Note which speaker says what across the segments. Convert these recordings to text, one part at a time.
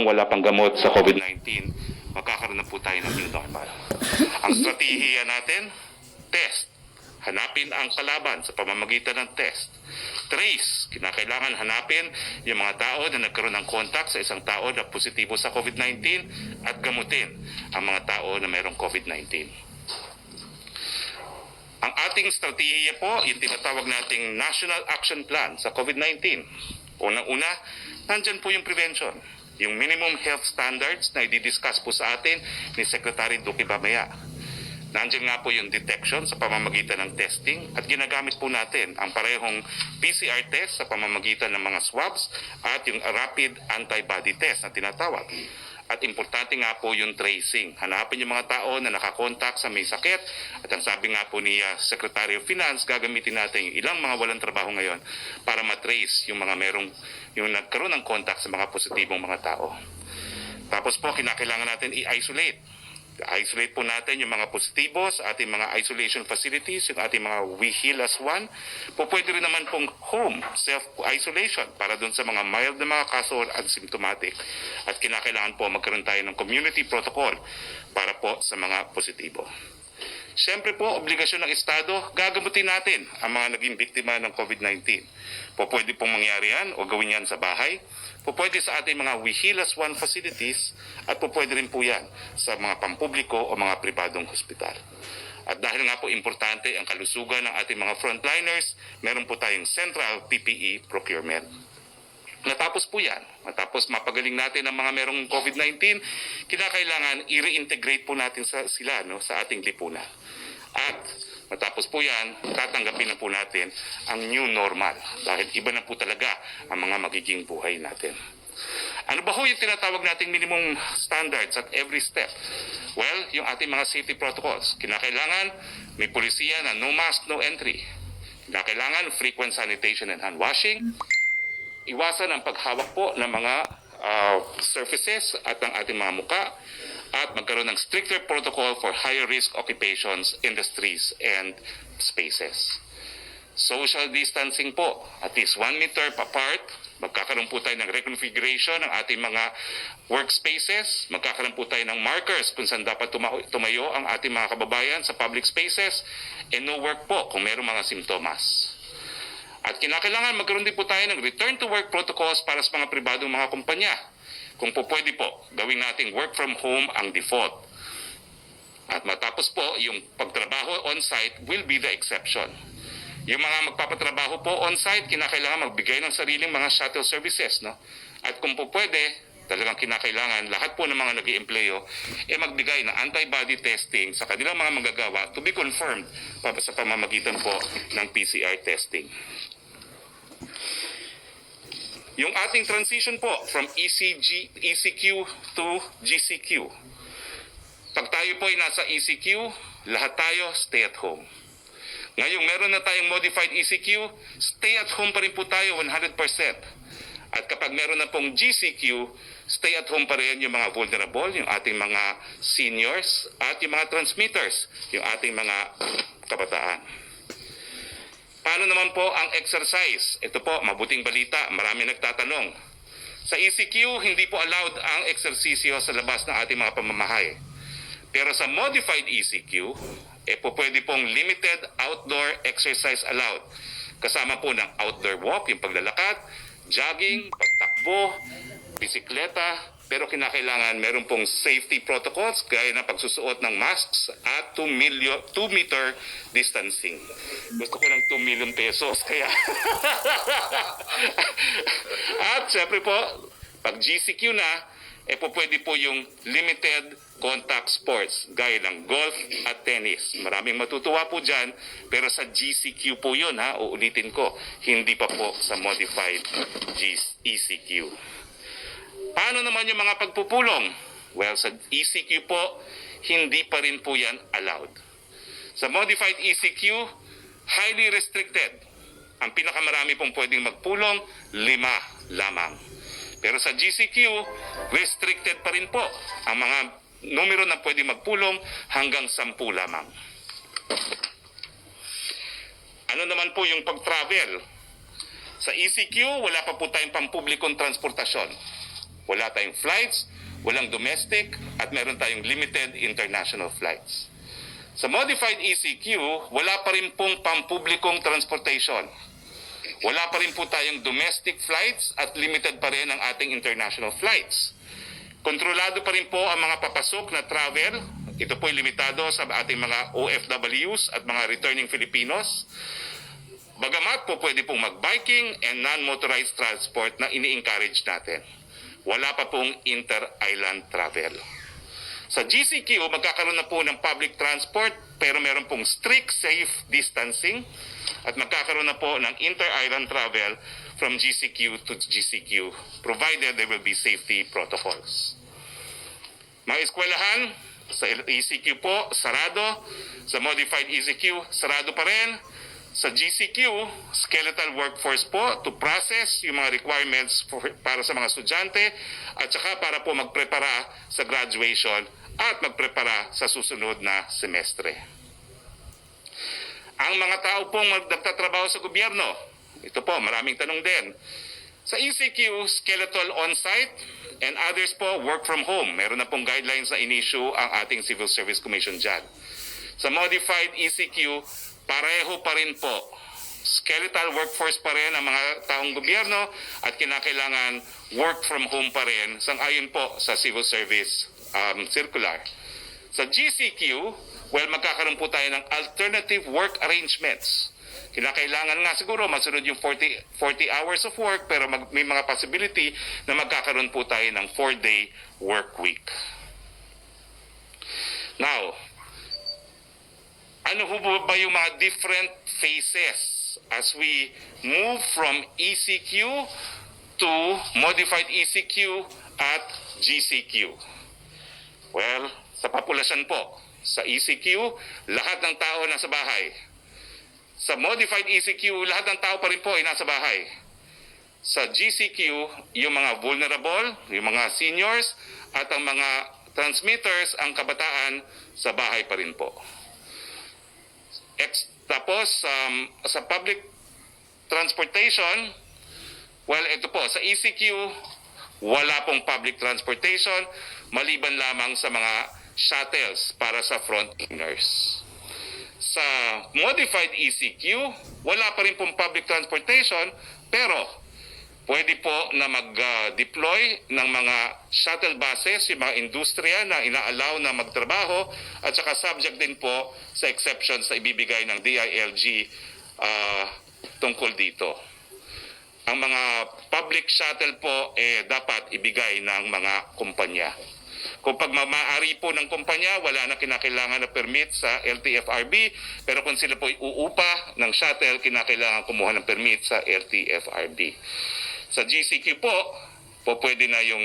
Speaker 1: habang wala pang gamot sa COVID-19, magkakaroon na po tayo ng new normal. Ang strategiya natin, test. Hanapin ang kalaban sa pamamagitan ng test. Trace, kinakailangan hanapin yung mga tao na nagkaroon ng contact sa isang tao na positibo sa COVID-19 at gamutin ang mga tao na mayroong COVID-19. Ang ating strategiya po, yung tinatawag nating National Action Plan sa COVID-19. Unang-una, nandyan po yung prevention. Yung minimum health standards na i-discuss po sa atin ni Secretary Duque mamaya. Nandiyan nga po yung detection sa pamamagitan ng testing at ginagamit po natin ang parehong PCR test sa pamamagitan ng mga swabs at yung rapid antibody test na tinatawag. At importante nga po yung tracing. Hanapin yung mga tao na nakakontak sa may sakit at ang sabi nga po ni Secretary of Finance, gagamitin natin yung ilang mga walang trabaho ngayon para matrace yung mga yung nagkaroon ng contact sa mga positibong mga tao. Tapos po, kinakailangan natin i-isolate. I-isolate po natin yung mga positibo sa ating mga isolation facilities, yung ating mga We Heal as One. Pwede rin naman pong home self-isolation para dun sa mga mild na mga kaso or asymptomatic. At kinakailangan po magkaroon tayo ng community protocol para po sa mga positibo. Siyempre po, obligasyon ng Estado, gagamutin natin ang mga naging biktima ng COVID-19. Pwede pong mangyari yan o gawin yan sa bahay. Pwede sa ating mga We Heal as One facilities at pwede rin po yan sa mga pampubliko o mga pribadong hospital. At dahil nga po importante ang kalusugan ng ating mga frontliners, meron po tayong central PPE procurement. Natapos po yan, matapos mapagaling natin ang mga merong COVID-19, kinakailangan i-reintegrate po natin sila sa ating lipunan. At matapos po yan, tatanggapin na po natin ang new normal dahil iba na po talaga ang mga magiging buhay natin. Ano ba ho yung tinatawag nating minimum standards at every step? Well, yung ating mga safety protocols. Kinakailangan may polisiya na no mask, no entry. Kinakailangan frequent sanitation and hand washing. Iwasan ang paghawak po ng mga surfaces at ang ating mga muka at magkaroon ng stricter protocol for higher risk occupations, industries, and spaces. Social distancing po, at least 1 meter apart. Magkakaroon po tayo ng reconfiguration ng ating mga workspaces. Magkakaroon po tayo ng markers kung saan dapat tumayo ang ating mga kababayan sa public spaces. And no work po kung mayroong mga simptomas. At kinakailangan magkaroon din po tayo ng return to work protocols para sa mga pribadong mga kumpanya. Kung po pwede po, gawin nating work from home ang default. At matapos po, yung pagtrabaho on-site will be the exception. Yung mga magpapatrabaho po on-site, kinakailangan magbigay ng sariling mga shuttle services. No? At kung po pwede, talagang kinakailangan lahat po ng mga nag-iempleyo magbigay ng antibody testing sa kanilang mga manggagawa to be confirmed sa pamamagitan po ng PCR testing. Yung ating transition po from ECQ to GCQ. Pag tayo po ay nasa ECQ, lahat tayo stay at home. Ngayong meron na tayong modified ECQ, stay at home pa rin po tayo 100%. At kapag meron na pong GCQ, stay at home pa rin yung mga vulnerable, yung ating mga seniors, at yung mga transmitters, yung ating mga kabataan. Paano naman po ang exercise? Ito po, mabuting balita, marami nagtatanong. Sa ECQ, hindi po allowed ang eksersisyo sa labas ng ating mga pamamahay. Pero sa modified ECQ, pwede pong limited outdoor exercise allowed. Kasama po ng outdoor walk, yung paglalakad, jogging, pagtakbo, bisikleta, pero kinakailangan meron pong safety protocols gaya ng pagsusuot ng masks at 2 meter distancing. Gusto ko ng 2 million pesos kaya. At syempre po, pag GCQ na, pwede po yung limited contact sports gaya ng golf at tennis. Maraming matutuwa po dyan, pero sa GCQ po yun, uulitin ko, hindi pa po sa modified ECQ. Paano naman yung mga pagpupulong? Well, sa ECQ po, hindi pa rin po yan allowed. Sa modified ECQ, highly restricted. Ang pinakamarami pong pwedeng magpulong, 5 lamang. Pero sa GCQ, restricted pa rin po ang mga numero na pwedeng magpulong hanggang 10 lamang. Ano naman po yung pag-travel? Sa ECQ, wala pa po tayong pampublikong transportasyon. Wala tayong flights, walang domestic, at meron tayong limited international flights. Sa modified ECQ, wala pa rin pong pampublikong transportation. Wala pa rin po tayong domestic flights at limited pa rin ang ating international flights. Kontrolado pa rin po ang mga papasok na travel. Ito po ay limitado sa ating mga OFWs at mga returning Filipinos. Bagamat po pwede pong mag-biking and non-motorized transport na ini-encourage natin. Wala pa pong inter-island travel. Sa GCQ, magkakaroon na po ng public transport pero meron pong strict safe distancing at magkakaroon na po ng inter-island travel from GCQ to GCQ provided there will be safety protocols. Mga eskwelahan, sa ECQ po, sarado. Sa modified ECQ, sarado pa rin. Sa GCQ, skeletal workforce po to process yung mga requirements para sa mga estudyante at saka para po magprepara sa graduation at magprepara sa susunod na semestre. Ang mga tao pong nagtatrabaho sa gobyerno, ito po, maraming tanong din. Sa ECQ, skeletal on-site and others po, work from home. Meron na pong guidelines na in-issue ang ating Civil Service Commission dyan. Sa modified ECQ, pareho pa rin po. Skeletal workforce pa rin ang mga taong gobyerno at kinakailangan work from home pa rin sang-ayon po sa Civil Service Circular. Sa GCQ, well, magkakaroon po tayo ng alternative work arrangements. Kinakailangan nga siguro masunod yung 40 hours of work pero may mga possibility na magkakaroon po tayo ng 4-day work week. Now, ano ho ba yung mga different phases as we move from ECQ to modified ECQ at GCQ? Well, sa populasyon po, sa ECQ, lahat ng tao nasa bahay. Sa modified ECQ, lahat ng tao pa rin po ay nasa bahay. Sa GCQ, yung mga vulnerable, yung mga seniors, at ang mga transmitters, ang kabataan, sa bahay pa rin po. Tapos, sa public transportation, well, ito po, sa ECQ, wala pong public transportation, maliban lamang sa mga shuttles para sa frontliners. Sa modified ECQ, wala pa rin pong public transportation, pero pwede po na mag-deploy ng mga shuttle buses, yung mga industriya na ina-allow na magtrabaho, at saka subject din po sa exceptions na ibibigay ng DILG tungkol dito. Ang mga public shuttle po dapat ibigay ng mga kumpanya. Kung pagmamaari po ng kumpanya, wala na kinakailangan na permit sa LTFRB, pero kung sila po uupa ng shuttle, kinakailangan kumuha ng permit sa LTFRB. Sa GCQ po pwede na yung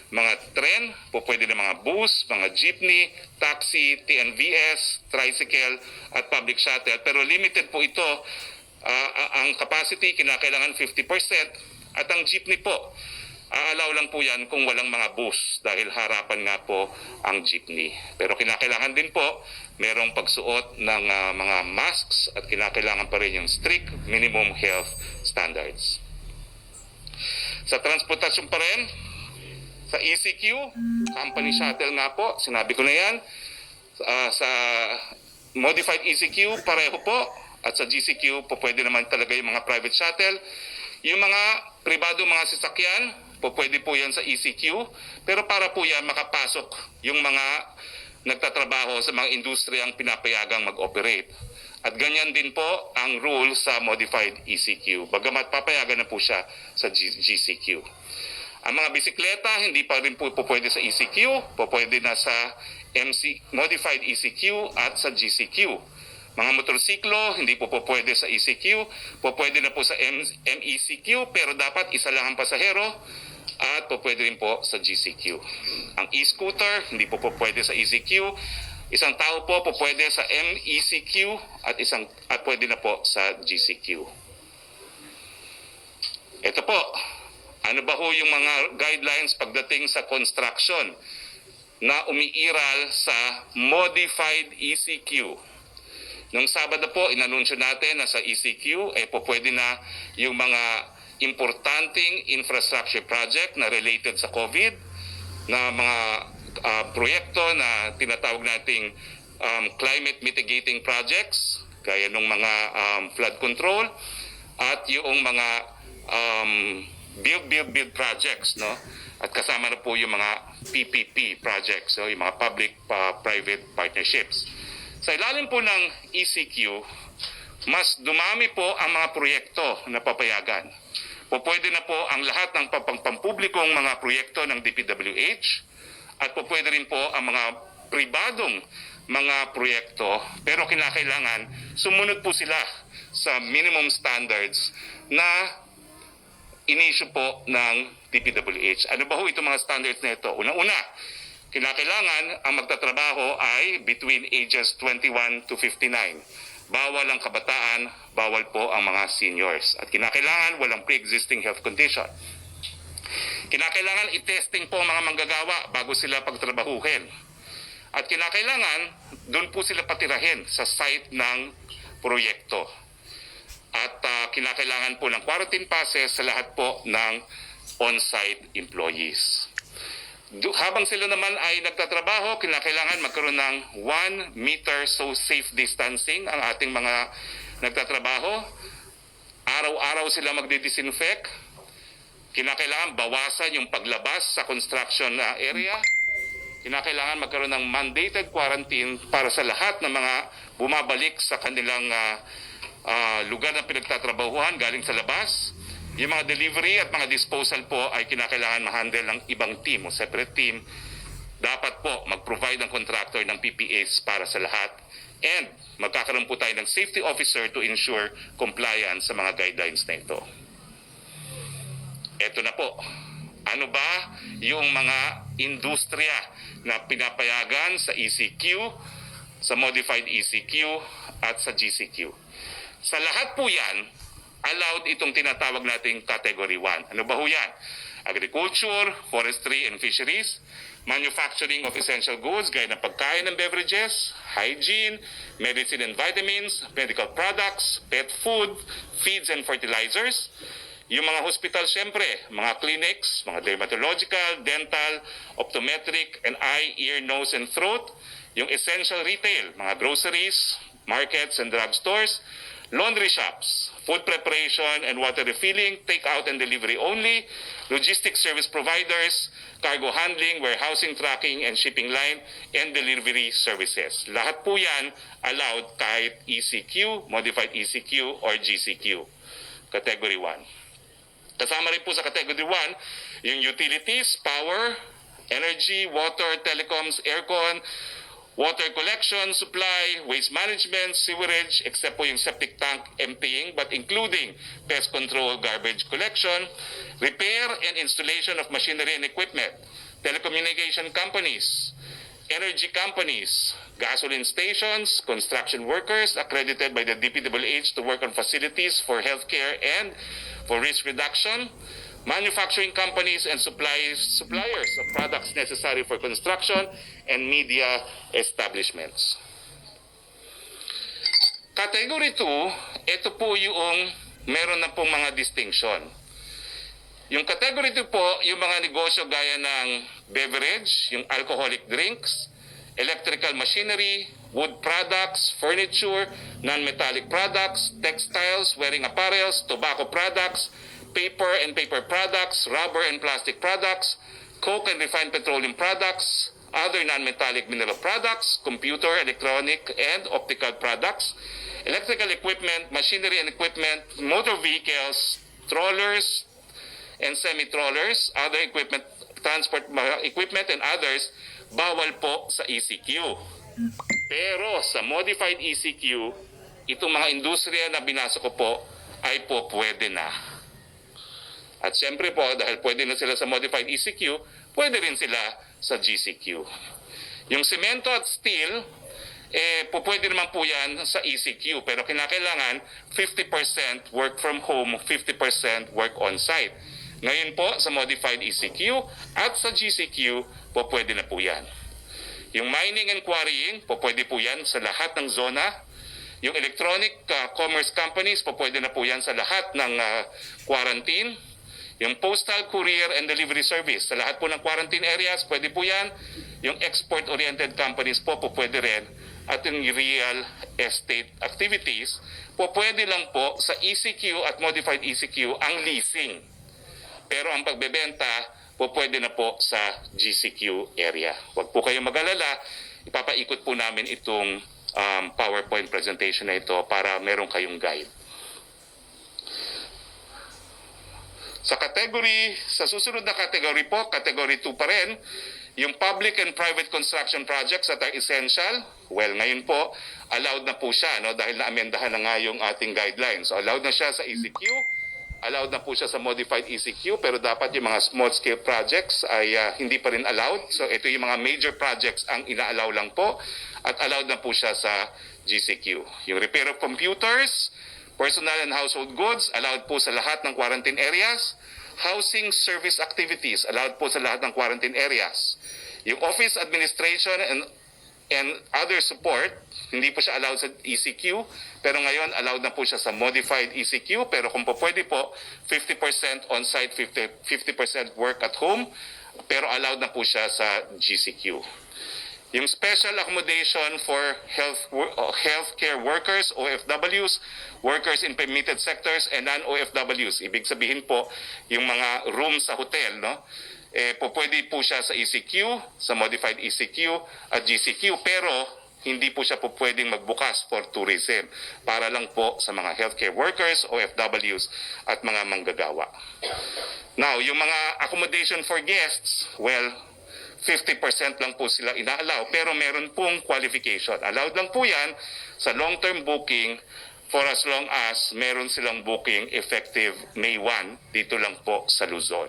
Speaker 1: mga tren, pwede na mga bus, mga jeepney, taxi, TNVS, tricycle, at public shuttle. Pero limited po ito. Ang capacity, kinakailangan 50%, at ang jeepney po, aalaw lang po yan kung walang mga bus dahil harapan nga po ang jeepney. Pero kinakailangan din po merong pagsuot ng mga masks at kinakailangan pa rin yung strict minimum health standards. Sa transportasyon pa rin, sa ECQ, company shuttle nga po, sinabi ko na yan. Sa modified ECQ, pareho po. At sa GCQ, pwede naman talaga yung mga private shuttle. Yung mga pribado mga sasakyan, pwede po yan sa ECQ. Pero para po yan makapasok yung mga nagtatrabaho sa mga industriyang pinapayagang mag-operate. At ganyan din po ang rule sa modified ECQ. Bagamat papayagan na po siya sa GCQ. Ang mga bisikleta, hindi pa rin po pwede sa ECQ. Pwede na sa modified ECQ at sa GCQ. Mga motorsiklo, hindi po pwede sa ECQ. Pwede na po sa MECQ, pero dapat isa lang ang pasahero. At pwede rin po sa GCQ. Ang e-scooter, hindi po pwede sa ECQ. Isang tao po pwede sa MECQ at pwede na po sa GCQ. Ito po, ano ba ho yung mga guidelines pagdating sa construction na umiiral sa modified ECQ? Nung Sabado po, inanunsyo natin na sa ECQ, pwede na yung mga importanteng infrastructure project na related sa COVID, na mga proyekto na tinatawag nating climate mitigating projects, gaya ng mga flood control, at yung mga build projects, no? At kasama na po yung mga PPP projects, so yung mga public-private partnerships. Sa ilalim po ng ECQ, mas dumami po ang mga proyekto na papayagan. Pwede na po ang lahat ng pampublikong mga proyekto ng DPWH, at pwede rin po ang mga pribadong mga proyekto, pero kinakailangan sumunod po sila sa minimum standards na in-issue po ng DPWH. Ano ba ho itong mga standards na ito? Una-una, kinakailangan ang magtatrabaho ay between ages 21 to 59. Bawal ang kabataan, bawal po ang mga seniors. At kinakailangan walang pre-existing health condition. Kinakailangan i-testing po ang mga manggagawa bago sila pagtrabahuhin. At kinakailangan doon po sila patirahin sa site ng proyekto. At kinakailangan po ng quarantine passes sa lahat po ng on-site employees. Habang sila naman ay nagtatrabaho, kinakailangan magkaroon ng 1 meter safe distancing ang ating mga nagtatrabaho. Araw-araw sila magdi-disinfect. Kinakailangan bawasan yung paglabas sa construction area. Kinakailangan magkaroon ng mandated quarantine para sa lahat ng mga bumabalik sa kanilang lugar na pinagtatrabahuhan galing sa labas. Yung mga delivery at mga disposal po ay kinakailangan ma-handle ng ibang team o separate team. Dapat po mag-provide ang contractor ng PPAs para sa lahat. And magkakaroon po tayo ng safety officer to ensure compliance sa mga guidelines na ito. Ito na po. Ano ba yung mga industriya na pinapayagan sa ECQ, sa modified ECQ at sa GCQ? Sa lahat po yan, allowed itong tinatawag nating Category 1. Ano ba ho yan? Agriculture, forestry and fisheries, manufacturing of essential goods gaya ng pagkain and beverages, hygiene, medicine and vitamins, medical products, pet food, feeds and fertilizers. Yung mga hospital, syempre, mga clinics, mga dermatological, dental, optometric, and eye, ear, nose, and throat. Yung essential retail, mga groceries, markets, and drugstores. Laundry shops, food preparation and water refilling, take-out and delivery only, logistics service providers, cargo handling, warehousing, tracking, and shipping line, and delivery services. Lahat po yan allowed kahit ECQ, modified ECQ, or GCQ, Category 1. Kasama rin po sa Category 1, yung utilities, power, energy, water, telecoms, aircon, water collection, supply, waste management, sewerage, except po yung septic tank emptying, but including pest control, garbage collection, repair and installation of machinery and equipment, telecommunication companies, energy companies, gasoline stations, construction workers accredited by the DPWH to work on facilities for healthcare and for risk reduction, manufacturing companies and suppliers of products necessary for construction and media establishments. Category 2, ito po yung meron na pong mga distinction. Yung Category 2 po, yung mga negosyo gaya ng beverage, yung alcoholic drinks, electrical machinery, wood products, furniture, non-metallic products, textiles, wearing apparels, tobacco products, paper and paper products, rubber and plastic products, coke and refined petroleum products, other non-metallic mineral products, computer, electronic, and optical products, electrical equipment, machinery and equipment, motor vehicles, trollers and semi-trollers, other equipment, transport equipment and others, bawal po sa ECQ. Pero sa modified ECQ, itong mga industriya na binasa ko po ay po pwede na. At siyempre po, dahil pwede na sila sa modified ECQ, pwede rin sila sa GCQ. Yung semento at steel, pwede naman po yan sa ECQ. Pero kinakailangan 50% work from home, 50% work on-site. Ngayon po, sa modified ECQ at sa GCQ, pwede na po yan. Yung mining and quarrying, pwede po yan sa lahat ng zona. Yung electronic commerce companies, po pwede na po yan sa lahat ng quarantine. Yung postal, courier, and delivery service, sa lahat po ng quarantine areas, pwede po yan. Yung export-oriented companies po pwede rin. At yung real estate activities, po pwede lang po sa ECQ at modified ECQ ang leasing. Pero ang pagbebenta, po pwede na po sa GCQ area. Huwag po kayong mag-alala, ipapaikot po namin itong PowerPoint presentation na ito para meron kayong guide. Sa susunod na category po, category 2 pa rin, yung public and private construction projects that are essential, well, ngayon po, allowed na po siya, no, dahil na-amendahan na nga yung ating guidelines. So, allowed na siya sa ECQ, allowed na po siya sa modified ECQ, pero dapat yung mga small-scale projects ay hindi pa rin allowed. So, ito yung mga major projects ang ina-allow lang po, at allowed na po siya sa GCQ. Yung repair of computers, personal and household goods, allowed po sa lahat ng quarantine areas. Housing service activities, allowed po sa lahat ng quarantine areas. Yung office administration and other support, hindi po siya allowed sa ECQ, pero ngayon allowed na po siya sa modified ECQ, pero kung po pwede po, 50% on-site, 50% work at home, pero allowed na po siya sa GCQ. Yung special accommodation for healthcare workers, OFWs, workers in permitted sectors, and non-OFWs. Ibig sabihin po, yung mga rooms sa hotel, no? Pwede po siya sa ECQ, sa modified ECQ at GCQ, pero hindi po siya po pwedeng magbukas for tourism. Para lang po sa mga healthcare workers, OFWs, at mga manggagawa. Now, yung mga accommodation for guests, well, 50% lang po sila ina-allow, pero meron pong qualification. Allowed lang po yan sa long-term booking for as long as meron silang booking effective May 1 dito lang po sa Luzon.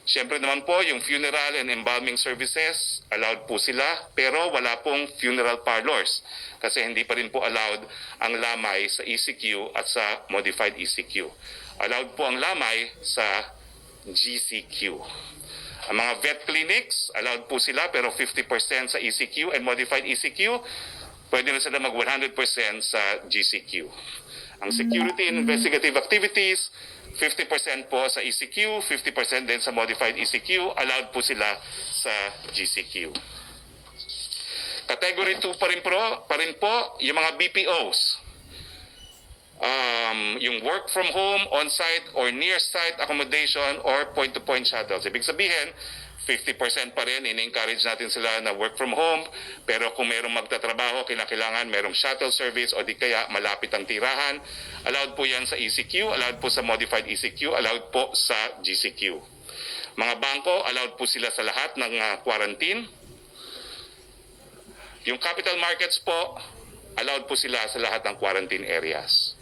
Speaker 1: Siyempre naman po, yung funeral and embalming services, allowed po sila, pero wala pong funeral parlors kasi hindi pa rin po allowed ang lamay sa ECQ at sa modified ECQ. Allowed po ang lamay sa GCQ. Ang mga vet clinics, allowed po sila pero 50% sa ECQ and modified ECQ. Pwede na sila mag 100% sa GCQ. Ang security and investigative activities, 50% po sa ECQ, 50% din sa modified ECQ. Allowed po sila sa GCQ. Category 2 pa rin po yung mga BPOs. Yung work from home, on-site or near-site accommodation or point-to-point shuttles. Ibig sabihin, 50% pa rin, in-encourage natin sila na work from home, pero kung merong magtatrabaho, kinakailangan merong shuttle service o di kaya malapit ang tirahan. Allowed po yan sa ECQ, allowed po sa modified ECQ, allowed po sa GCQ. Mga bangko, allowed po sila sa lahat ng quarantine. Yung capital markets po, allowed po sila sa lahat ng quarantine areas.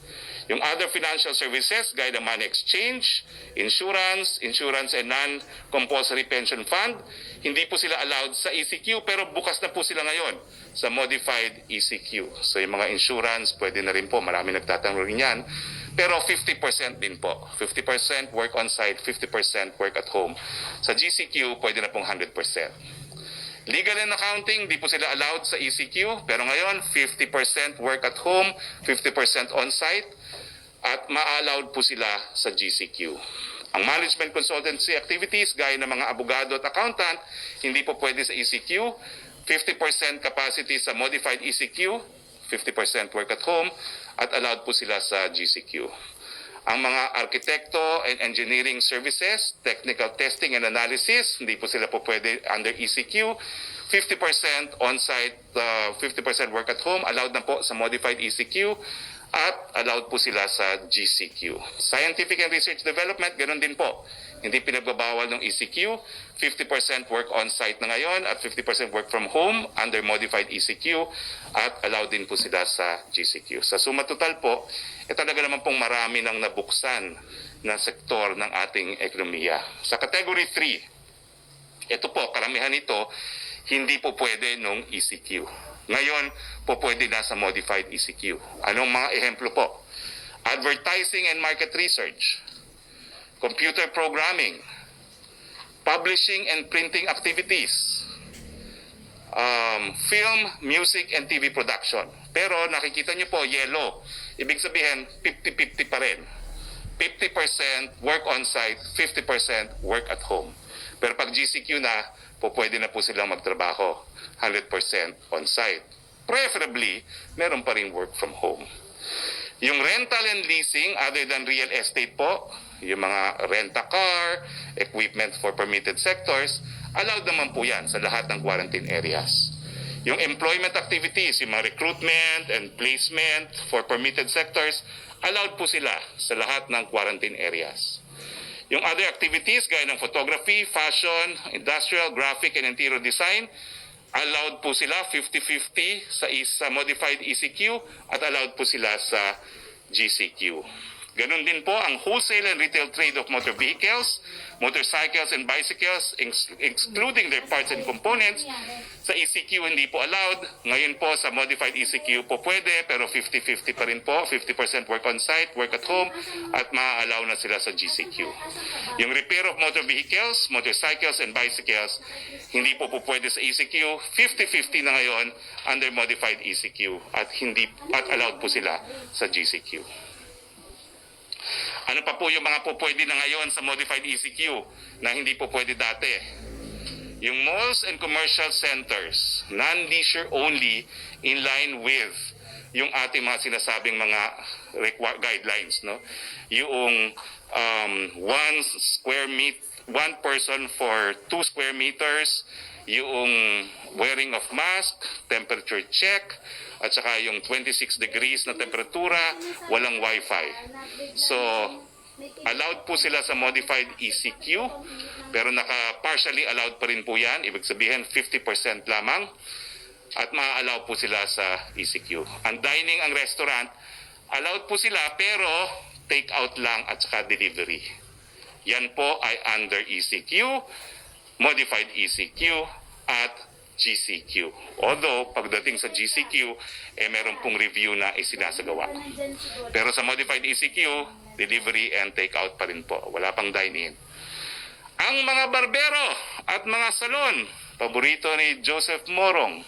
Speaker 1: Yung other financial services, gaya ng money exchange, insurance and non-compulsory pension fund, hindi po sila allowed sa ECQ pero bukas na po sila ngayon sa modified ECQ. So yung mga insurance, pwede na rin po, marami nagtatanong rin yan. Pero 50% din po. 50% work on-site, 50% work at home. Sa GCQ, pwede na pong 100%. Legal and accounting, di po sila allowed sa ECQ, pero ngayon 50% work at home, 50% on-site, at ma-allowed po sila sa GCQ. Ang management consultancy activities, gaya ng mga abogado at accountant, hindi po pwede sa ECQ, 50% capacity sa modified ECQ, 50% work at home, at allowed po sila sa GCQ. Ang mga arkitekto and engineering services, technical testing and analysis, hindi po sila po pwede under ECQ. 50% on-site, 50% work at home, allowed na po sa modified ECQ at allowed po sila sa GCQ. Scientific and research development, ganoon din po. Hindi pinagbabawal ng ECQ. 50% work on-site na ngayon at 50% work from home under modified ECQ at allowed din po sila sa GCQ. Sa suma total po, talaga naman pong marami nang nabuksan na sektor ng ating ekonomiya. Sa category 3, ito po, karamihan ito, hindi po pwede nung ECQ. Ngayon po pwede na sa modified ECQ. Anong mga ehemplo po? Advertising and market research, computer programming, publishing and printing activities, film, music, and TV production. Pero nakikita niyo po, yellow. Ibig sabihin, 50-50 pa rin. 50% work on-site, 50% work at home. Pero pag GCQ na, pwede na po silang magtrabaho 100% on-site. Preferably, meron pa rin work from home. Yung rental and leasing, other than real estate po, yung mga rent-a-car, equipment for permitted sectors, allowed naman po yan sa lahat ng quarantine areas. Yung employment activities, yung mga recruitment and placement for permitted sectors, allowed po sila sa lahat ng quarantine areas. Yung other activities gaya ng photography, fashion, industrial, graphic, and interior design, allowed po sila 50-50 sa modified ECQ at allowed po sila sa GCQ. Ganon din po ang wholesale and retail trade of motor vehicles, motorcycles and bicycles, excluding their parts and components. Sa ECQ hindi po allowed. Ngayon po sa modified ECQ po pwede, pero 50-50 pa rin po. 50% work on site, work at home, at ma-allow na sila sa GCQ. Yung repair of motor vehicles, motorcycles and bicycles, hindi po pwede sa ECQ. 50-50 na ngayon under modified ECQ at allowed po sila sa GCQ. Ano pa po yung mga po pwede na ngayon sa modified ECQ na hindi po pwede dati? Yung malls and commercial centers, non-leisure only, in line with yung ating mga sinasabing mga guidelines, no? Yung one person for 2 square meters, yung wearing of mask, temperature check, at saka yung 26 degrees na temperatura, walang wifi. So, allowed po sila sa modified ECQ, pero partially allowed pa rin po yan. Ibig sabihin, 50% lamang. At ma-allow po sila sa ECQ. Ang dining, ang restaurant, allowed po sila, pero take out lang at saka delivery. Yan po ay under ECQ, modified ECQ, at GCQ. Although, pagdating sa GCQ, meron pong review na isinasagawa. Pero sa modified ECQ, delivery and take-out pa rin po. Wala pang dine-in. Ang mga barbero at mga salon, paborito ni Joseph Morong,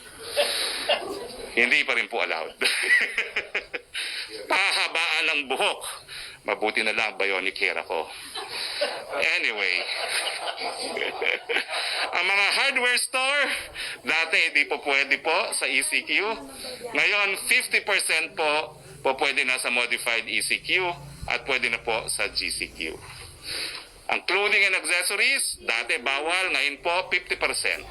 Speaker 1: hindi pa rin po allowed. Pahabaan ng buhok. Mabuti na lang bionic hair ako. Anyway, ang mga hardware store, dati hindi po pwede po sa ECQ. Ngayon, 50% po pwede na sa modified ECQ at pwede na po sa GCQ. Ang clothing and accessories, dati bawal, ngayon po 50%.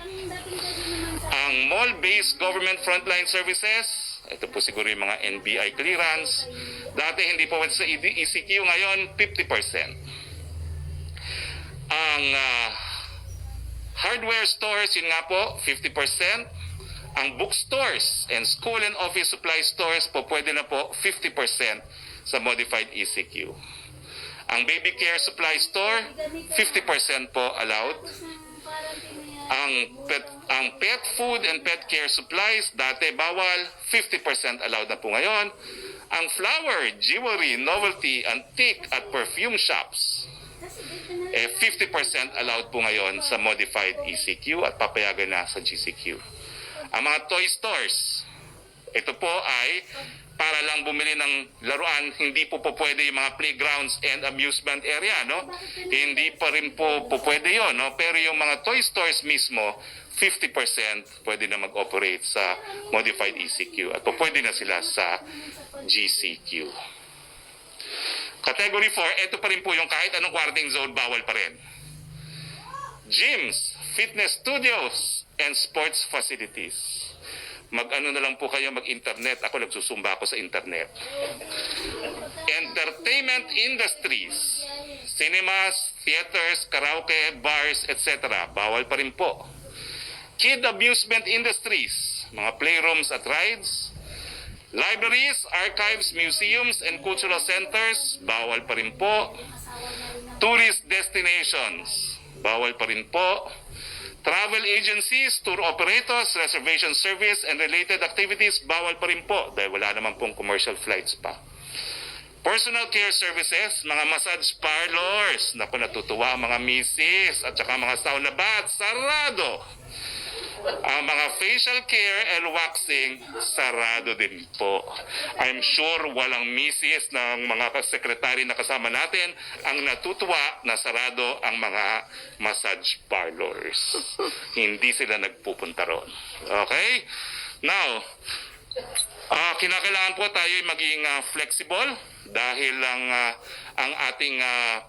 Speaker 1: Ang mall-based government frontline services, ito po siguro yung mga NBI clearance, dati hindi po pwede sa ECQ, ngayon 50%. Ang hardware stores, yun nga po, 50%. Ang bookstores and school and office supply stores po pwede na po 50% sa modified ECQ. Ang baby care supply store, 50% po allowed. Ang pet food and pet care supplies, dati bawal, 50% allowed na po ngayon. Ang flower, jewelry, novelty, antique at perfume shops, 50% allowed po ngayon sa modified ECQ at papayagan na sa GCQ. Ang mga toy stores, ito po ay para lang bumili ng laruan, hindi po pwede yung mga playgrounds and amusement area, no? Hindi pa rin po pwede yon, no? Pero yung mga toy stores mismo, 50% pwede na mag-operate sa modified ECQ at pwede na sila sa GCQ. Category 4, ito pa rin po yung kahit anong quarantine zone, bawal pa rin. Gyms, fitness studios, and sports facilities. Mag-ano na lang po kayo, mag-internet. Ako nagsusumba ako sa internet. Entertainment industries, cinemas, theaters, karaoke, bars, etc. Bawal pa rin po. Kid amusement industries, mga playrooms at rides. Libraries, archives, museums, and cultural centers, bawal pa rin po. Tourist destinations, bawal pa rin po. Travel agencies, tour operators, reservation service, and related activities, bawal pa rin po dahil wala naman pong commercial flights pa. Personal care services, mga massage parlors, naku natutuwa ang mga misis at saka mga sauna bath, sarado. Ang mga facial care and waxing, sarado din po. I'm sure walang misis ng mga sekretary na kasama natin ang natutuwa na sarado ang mga massage parlors. Hindi sila nagpupunta ron. Okay? Now, kinakailangan po tayo maging flexible dahil ang ating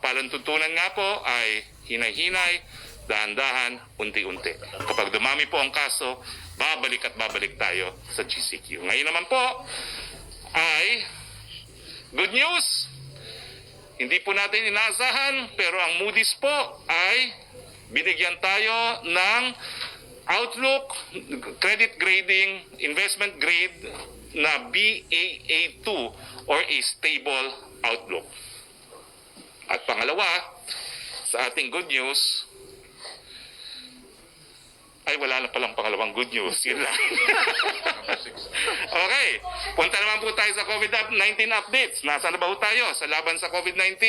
Speaker 1: palantuntunan nga po ay hinay-hinay, dahan-dahan, unti-unti. Kapag dumami po ang kaso, babalik at babalik tayo sa GCQ. Ngayon naman po ay good news. Hindi po natin inaasahan, pero ang Moody's po ay binigyan tayo ng outlook, credit grading, investment grade na Baa2 or a stable outlook. At pangalawa, sa ating good news, ay wala na palang pangalawang good news. Yun lang. Okay. Punta naman po tayo sa COVID-19 updates. Nasaan na ba po tayo sa laban sa COVID-19?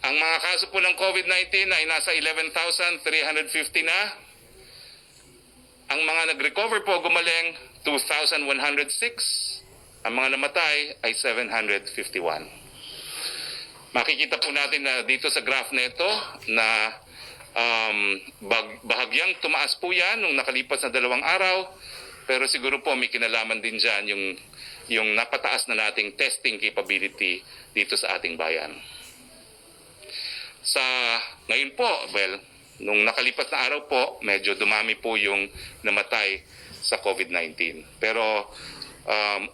Speaker 1: Ang mga kaso po ng COVID-19 ay nasa 11,350 na. Ang mga nag-recover po gumaling 2,106. Ang mga namatay ay 751. Makikita po natin na dito sa graph nito na bahagyang tumaas po yan nung nakalipas na 2 araw, pero siguro po may kinalaman din dyan yung napataas na nating testing capability dito sa ating bayan. Ngayon po, nung nakalipas na araw po, medyo dumami po yung namatay sa COVID-19. Pero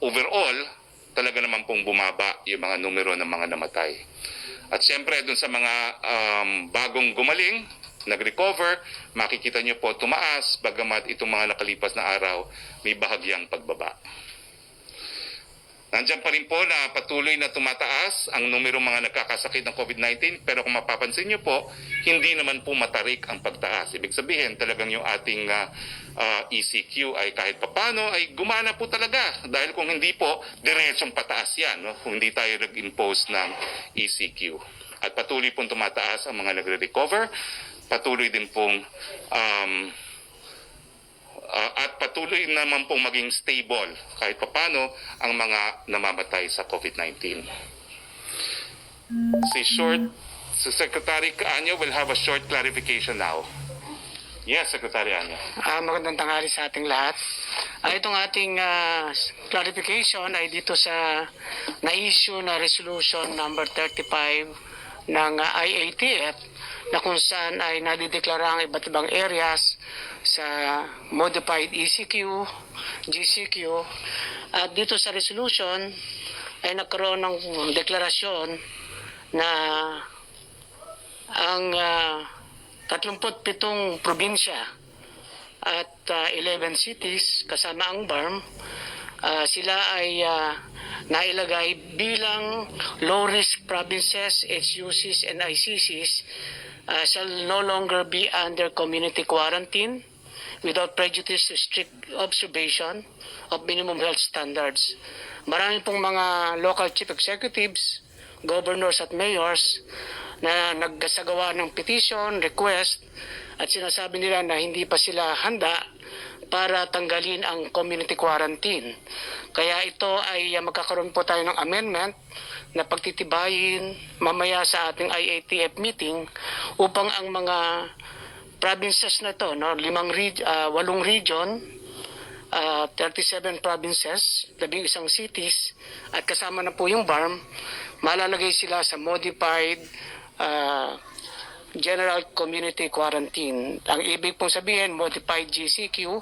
Speaker 1: overall, talaga naman pong bumaba yung mga numero ng mga namatay. At siyempre, dun sa mga bagong gumaling, nag-recover, makikita nyo po tumaas, bagamat itong mga nakalipas na araw, may bahagyang pagbaba. Nandiyan pa rin po na patuloy na tumataas ang numero mga nagkakasakit ng COVID-19, pero kung mapapansin nyo po, hindi naman po matarik ang pagtaas. Ibig sabihin, talagang yung ating ECQ ay kahit papano ay gumana po talaga. Dahil kung hindi po, diretsong pataas yan, no? Kung hindi tayo nag-impose ng ECQ. At patuloy pong tumataas ang mga nagre-recover, patuloy din pong at patuloy naman pong maging stable kahit papano ang mga namamatay sa COVID-19. Si Secretary Anyo will have a short clarification now. Yes, Secretary Anyo.
Speaker 2: Magandang tanghali sa ating lahat. Itong ating clarification ay dito sa na-issue na resolution number 35 ng IATF na kung saan ay nadideklara ang iba't ibang areas sa modified ECQ, GCQ. At dito sa resolution ay nagkaroon ng deklarasyon na ang 37 probinsya at 11 cities kasama ang BARM, sila ay nailagay bilang low-risk provinces, HUCs and ICCs shall no longer be under community quarantine without prejudice to strict observation of minimum health standards. Marami pong mga local chief executives, governors at mayors na nagsagawa ng petition, request, at sinasabi nila na hindi pa sila handa para tanggalin ang community quarantine. Kaya ito ay magkakaroon po tayo ng amendment na pagtitibayin mamaya sa ating IATF meeting upang ang mga provinces na ito, 8 region, 37 provinces, 11 cities, at kasama na po yung BARM, malalagay sila sa modified general community quarantine. Ang ibig pong sabihin, modified GCQ,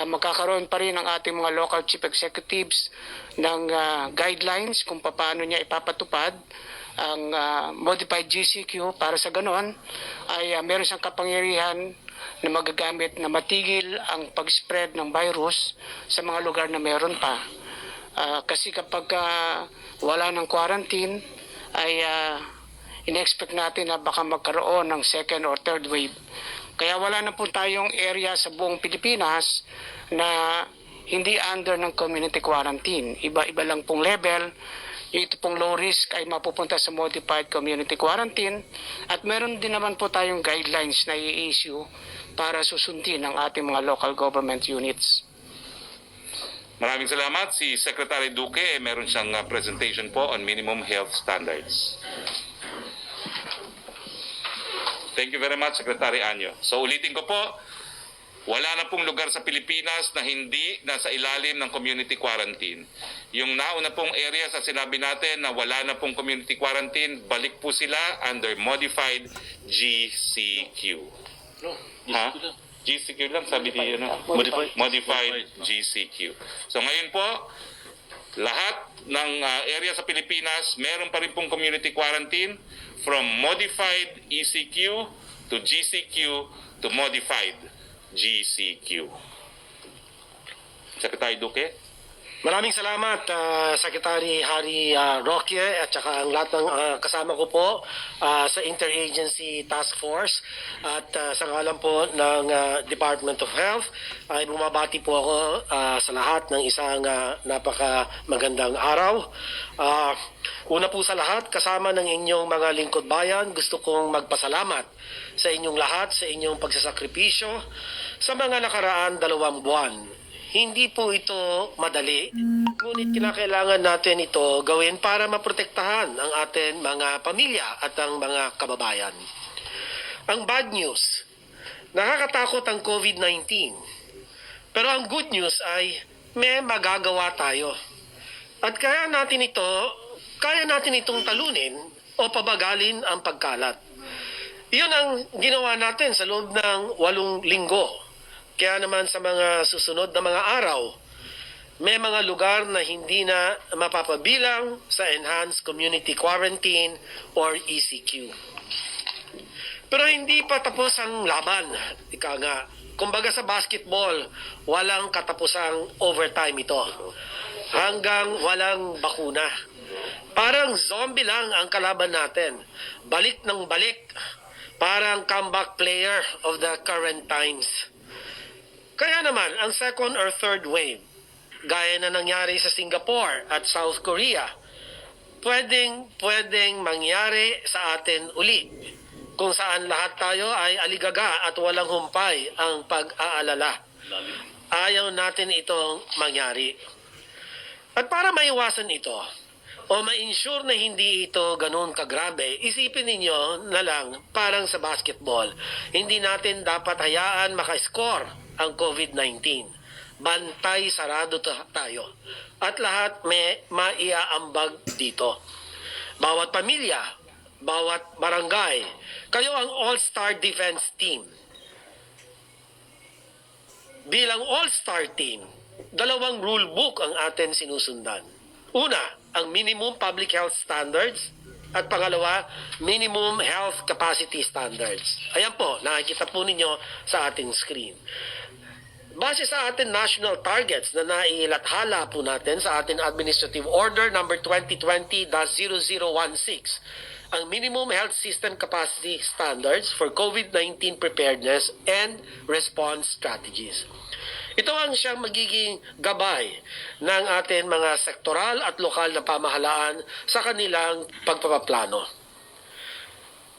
Speaker 2: magkakaroon pa rin ang ating mga local chief executives ng guidelines kung paano niya ipapatupad ang modified GCQ para sa ganon ay meron siyang kapangyarihan na magagamit na matigil ang pag-spread ng virus sa mga lugar na meron pa. Kasi kapag wala ng quarantine ay in-expect natin na baka magkaroon ng second or third wave. Kaya wala na po tayong area sa buong Pilipinas na hindi under ng community quarantine. Iba-iba lang pong level. Ito pong low risk ay mapupunta sa modified community quarantine. At meron din naman po tayong guidelines na i-issue para susundin ang ating mga local government units.
Speaker 1: Maraming salamat. Si Secretary Duque, meron siyang presentation po on minimum health standards. Thank you very much, Secretary Anyo. So ulitin ko po, wala na pong lugar sa Pilipinas na hindi nasa ilalim ng community quarantine. Yung nauna pong areas na sinabi natin na wala na pong community quarantine, balik po sila under modified GCQ.
Speaker 3: No,
Speaker 1: Ha?
Speaker 3: GCQ lang.
Speaker 1: GCQ lang, sabi niyo, no? Modified GCQ. So ngayon po, lahat ng area sa Pilipinas, meron pa rin pong community quarantine from modified ECQ to GCQ to modified GCQ. Secretary Duque?
Speaker 3: Maraming salamat, Secretary Harry Roque at saka ang lahat ng kasama ko po sa Interagency Task Force at sa ngalan po ng Department of Health ay bumabati po ako sa lahat ng isang napaka magandang araw. Una po sa lahat, kasama ng inyong mga lingkod bayan, gusto kong magpasalamat sa inyong lahat, sa inyong pagsasakripisyo sa mga nakaraan 2 buwan. Hindi po ito madali, ngunit kinakailangan natin ito gawin para maprotektahan ang ating mga pamilya at ang mga kababayan. Ang bad news, nakakatakot ang COVID-19. Pero ang good news ay may magagawa tayo. At kaya natin itong talunin o pabagalin ang pagkalat. Iyon ang ginawa natin sa loob ng 8 linggo. Kaya naman sa mga susunod na mga araw, may mga lugar na hindi na mapapabilang sa Enhanced Community Quarantine or ECQ. Pero hindi pa tapos ang laban. Ika nga, kumbaga sa basketball, walang katapusang overtime ito. Hanggang walang bakuna. Parang zombie lang ang kalaban natin. Balik ng balik. Parang comeback player of the current times. Kaya naman, ang second or third wave, gaya na nangyari sa Singapore at South Korea, pwedeng mangyari sa atin uli, kung saan lahat tayo ay aligaga at walang humpay ang pag-aalala. Ayaw natin itong mangyari. At para maiwasan ito, o ma-ensure na hindi ito ganun kagrabe, isipin ninyo na lang parang sa basketball, hindi natin dapat hayaan maka-score ang COVID-19. Bantay sarado tayo. At lahat may maiaambag dito. Bawat pamilya, bawat barangay, kayo ang all-star defense team. Bilang all-star team, 2 rule book ang atin sinusundan. Una, ang minimum public health standards at pangalawa, minimum health capacity standards. Ayan po, nakikita po ninyo sa ating screen. Base sa ating national targets na nailathala po natin sa ating Administrative Order number 2020-0016, ang minimum health system capacity standards for COVID-19 preparedness and response strategies. Ito ang siyang magiging gabay ng ating mga sektoral at lokal na pamahalaan sa kanilang pagpapaplano.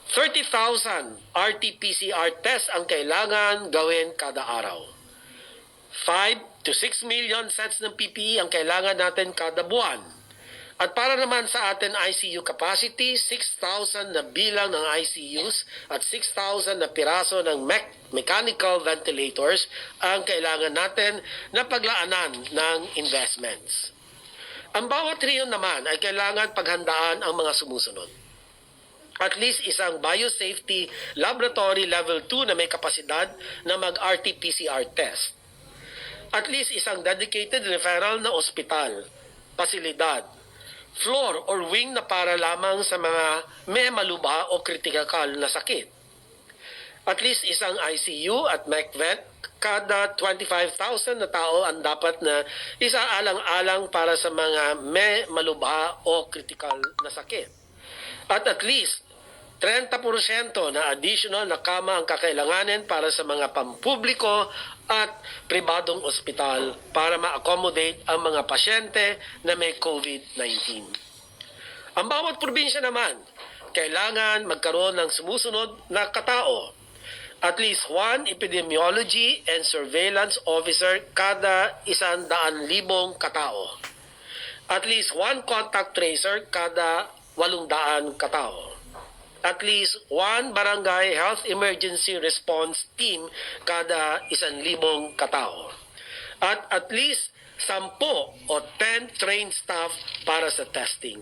Speaker 3: 30,000 RT-PCR tests ang kailangan gawin kada araw. 5 to 6 million sets ng PPE ang kailangan natin kada buwan. At para naman sa atin ICU capacity, 6,000 na bilang ng ICUs at 6,000 na piraso ng mechanical ventilators ang kailangan natin na paglaanan ng investments. Ang bawat riyon naman ay kailangan paghandaan ang mga sumusunod. At least isang biosafety laboratory level 2 na may kapasidad na mag-RT-PCR test. At least isang dedicated referral na ospital, pasilidad, floor or wing na para lamang sa mga may malubha o critical na sakit. At least isang ICU at MECQ kada 25,000 na tao ang dapat na isaalang-alang para sa mga may malubha o critical na sakit. At least 30% na additional na kama ang kakailanganin para sa mga pampubliko at pribadong ospital para ma-accommodate ang mga pasyente na may COVID-19. Ang bawat probinsya naman, kailangan magkaroon ng sumusunod na katao. at least one epidemiology and surveillance officer kada 100,000 katao. At least one contact tracer kada 800 katao. At least one barangay health emergency response team kada 1,000 katao. At least 10 o 10 trained staff para sa testing.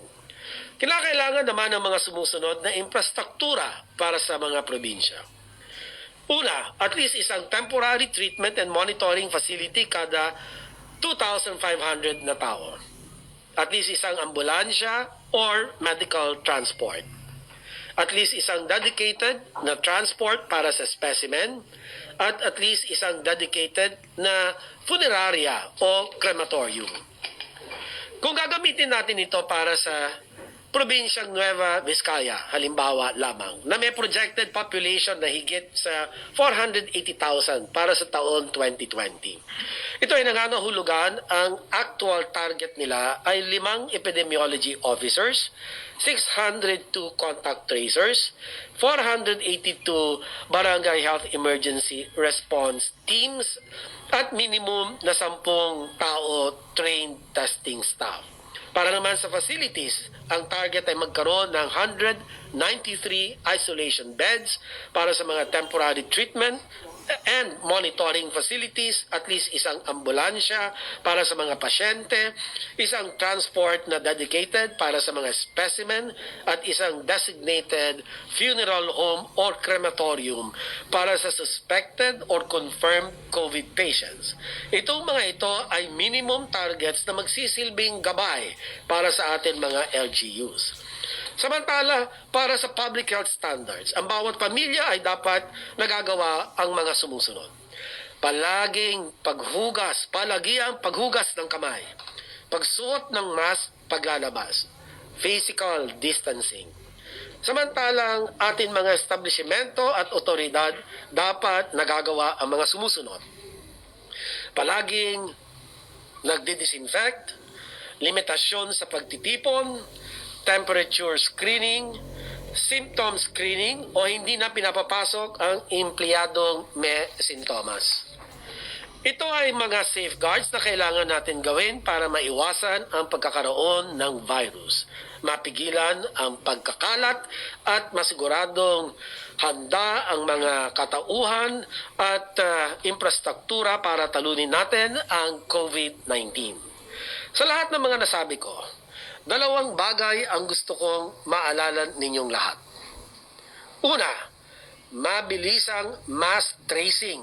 Speaker 3: Kinakailangan naman ng mga sumusunod na infrastruktura para sa mga probinsya. Una, at least isang temporary treatment and monitoring facility kada 2,500 na tao. At least isang ambulansya or medical transport. At least isang dedicated na transport para sa specimen at least isang dedicated na funeraria o crematorium. Kung gagamitin natin ito para sa probinsyang Nueva Vizcaya, halimbawa lamang, na may projected population na higit sa 480,000 para sa taon 2020. Ito ay nangangahulugan, ang actual target nila ay 5 epidemiology officers, 602 contact tracers, 482 barangay health emergency response teams, at minimum na 10 tao trained testing staff. Para naman sa facilities, ang target ay magkaroon ng 193 isolation beds para sa mga temporary treatment and monitoring facilities, at least isang ambulansya para sa mga pasyente, isang transport na dedicated para sa mga specimen, at isang designated funeral home or crematorium para sa suspected or confirmed COVID patients. Itong mga ito ay minimum targets na magsisilbing gabay para sa atin mga LGUs. Samantala, para sa public health standards, ang bawat pamilya ay dapat nagagawa ang mga sumusunod. Palaging paghugas ng kamay, pagsuot ng mask paglalabas, physical distancing. Samantalang ating mga establishmento at otoridad dapat nagagawa ang mga sumusunod. Palaging nagdi-disinfect, limitasyon sa pagtitipon, temperature screening, symptom screening, o hindi na pinapapasok ang empleyadong may sintomas. Ito ay mga safeguards na kailangan natin gawin para maiwasan ang pagkakaroon ng virus, mapigilan ang pagkakalat at masiguradong handa ang mga katauhan at infrastruktura para talunin natin ang COVID-19. Sa lahat ng mga nasabi ko, 2 bagay ang gusto kong maalala ninyong lahat. Una, mabilisang mass tracing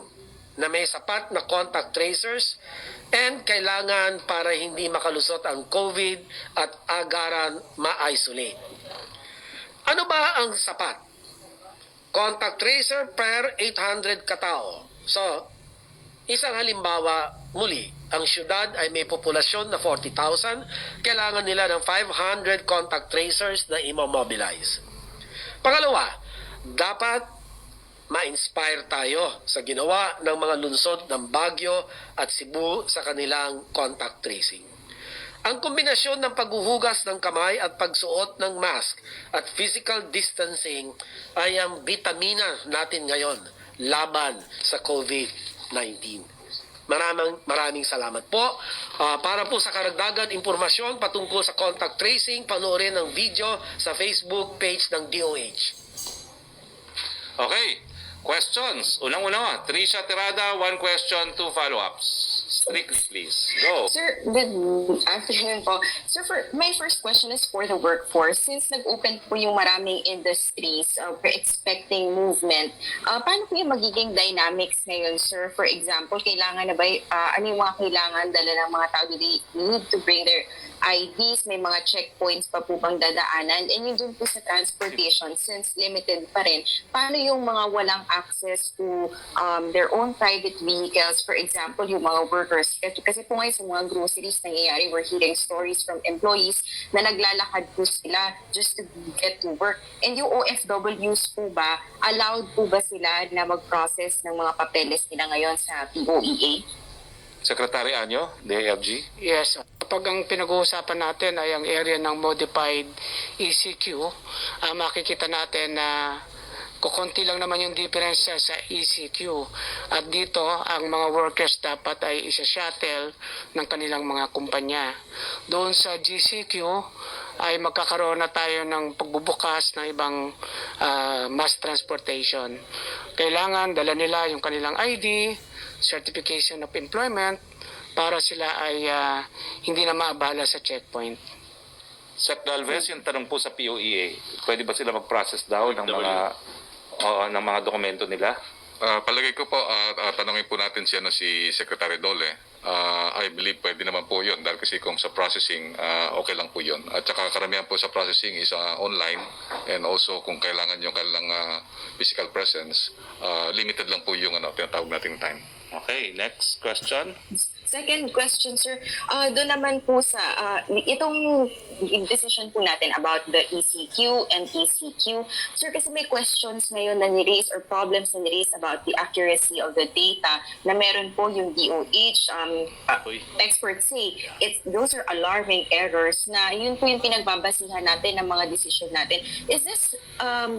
Speaker 3: na may sapat na contact tracers and kailangan para hindi makalusot ang COVID at agaran ma-isolate. Ano ba ang sapat? Contact tracer per 800 katao. So, isang halimbawa, muli, ang syudad ay may populasyon na 40,000, kailangan nila ng 500 contact tracers na immobilize. Pangalawa, dapat ma-inspire tayo sa ginawa ng mga lungsod ng Baguio at Cebu sa kanilang contact tracing. Ang kombinasyon ng paghuhugas ng kamay at pagsuot ng mask at physical distancing ay ang bitamina natin ngayon laban sa COVID-19. Maraming salamat po. Para po sa karagdagan impormasyon patungkol sa contact tracing, panoorin ang video sa Facebook page ng DOH.
Speaker 1: Okay. Questions? Unang-una, Trisha Tirada, 1 question, 2 follow-ups. Strictly, please. Go.
Speaker 4: Sir, good afternoon po. Sir, my first question is for the workforce. Since nag-open po yung maraming industries, we're expecting movement. Paano po yung magiging dynamics ngayon, sir? For example, kailangan na ba, ano yung mga kailangan dala ng mga tao? Do they need to bring their IDs? May mga checkpoints pa po bang dadaanan? And yun dun po sa transportation, since limited pa rin, paano yung mga walang access to their own private vehicles? For example, yung mga workers. Kasi po ngayon sa mga groceries nangyayari, we're hearing stories from employees na naglalakad po sila just to get to work. And yung OFWs po ba, allowed po ba sila na mag-process ng mga papeles nila ngayon sa POEA?
Speaker 1: Secretary Anyo, DFG.
Speaker 2: Yes, kapag ang pinag-uusapan natin ay ang area ng modified ECQ, makikita natin na kukunti lang naman yung difference sa ECQ. At dito, ang mga workers dapat ay isa-shuttle ng kanilang mga kumpanya. Doon sa GCQ ay magkakaroon na tayo ng pagbubukas ng ibang mass transportation. Kailangan dala nila yung kanilang ID, certification of employment, para sila ay hindi na maabala sa checkpoint.
Speaker 1: Sec Galvez, yung tanong po sa POEA, pwede ba sila mag-process daw ng mga dokumento nila?
Speaker 5: Palagay ko po, tanongin po natin si Secretary Dole. I believe pwede naman po yun dahil kasi kung sa processing, okay lang po yun. At saka karamihan po sa processing is online, and also kung kailangan yung kailang physical presence, limited lang po yung tinatawag nating time.
Speaker 1: Okay, next question.
Speaker 4: Second question, sir. Doon naman po sa itong decision po natin about the ECQ and ECQ. Sir, kasi may questions ngayon na ni-raise or problems na ni-raise about the accuracy of the data na meron po yung DOH. Experts say those are alarming errors na yun po yung pinagbabasihan natin ng mga decision natin. Is this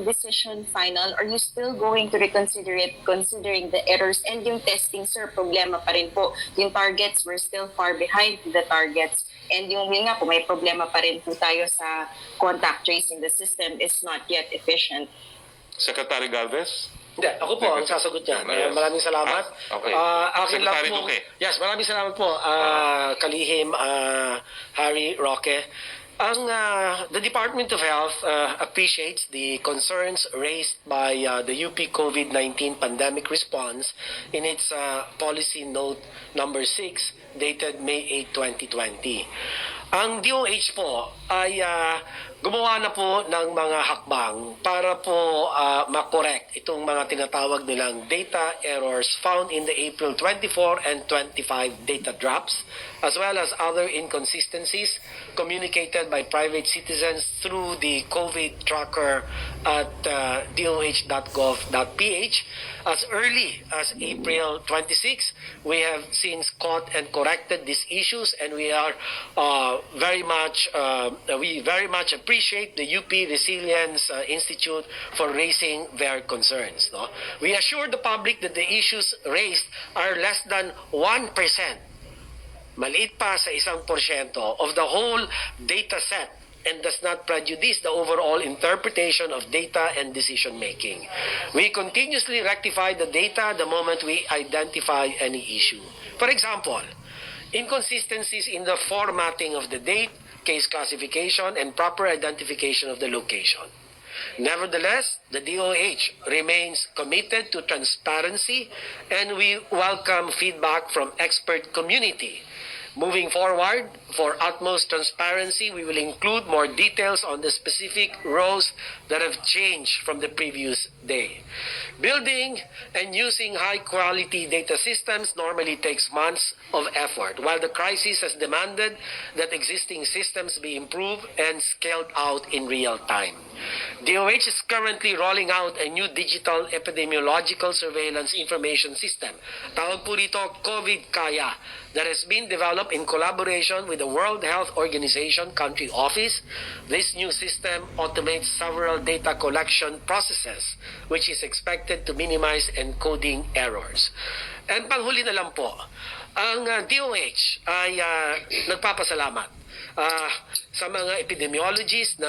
Speaker 4: decision final? Are you still going to reconsider it considering the errors and yung testing, sir? Problema pa rin po. Yung targets were still far behind the targets. And yun nga po, may problema pa rin po tayo sa contact tracing. The system is not yet efficient.
Speaker 1: Secretary Galvez?
Speaker 3: Hindi, ako po ang sasagot niya.
Speaker 1: Yes.
Speaker 3: Maraming salamat.
Speaker 1: Okay.
Speaker 3: Akin lang
Speaker 1: Secretary
Speaker 3: po.
Speaker 1: Duque.
Speaker 3: Yes, maraming salamat po. Kalihim, Harry Roque. The Department of Health appreciates the concerns raised by the UP COVID-19 pandemic response in its policy note number 6 dated May 8, 2020. Ang DOH po ay gumawa na po ng mga hakbang para po makorek itong mga tinatawag nilang data errors found in the April 24 and 25 data drops, as well as other inconsistencies communicated by private citizens through the COVID tracker at doh.gov.ph. As early as April 26, we have since caught and corrected these issues, and we are we very much appreciate the UP Resilience Institute for raising their concerns. No? We assure the public that the issues raised are less than 1%. Maliit pa sa 1% of the whole data set, and does not prejudice the overall interpretation of data and decision making. We continuously rectify the data the moment we identify any issue. For example, inconsistencies in the formatting of the date, case classification, and proper identification of the location. Nevertheless, the DOH remains committed to transparency, and we welcome feedback from expert community. Moving forward, for utmost transparency, we will include more details on the specific rows that have changed from the previous day. Building and using high-quality data systems normally takes months of effort, while the crisis has demanded that existing systems be improved and scaled out in real time. DOH is currently rolling out a new digital epidemiological surveillance information system. Tawag po rito COVID-Kaya, that has been developed in collaboration with the World Health Organization Country Office. This new system automates several data collection processes, which is expected to minimize encoding errors. And panghuli na lang po, ang DOH ay nagpapasalamat sa mga epidemiologists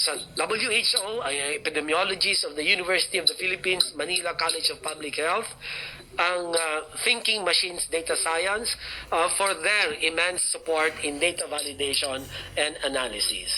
Speaker 3: sa WHO ay epidemiologists of the University of the Philippines, Manila College of Public Health, ang Thinking Machines Data Science for their immense support in data validation and analysis.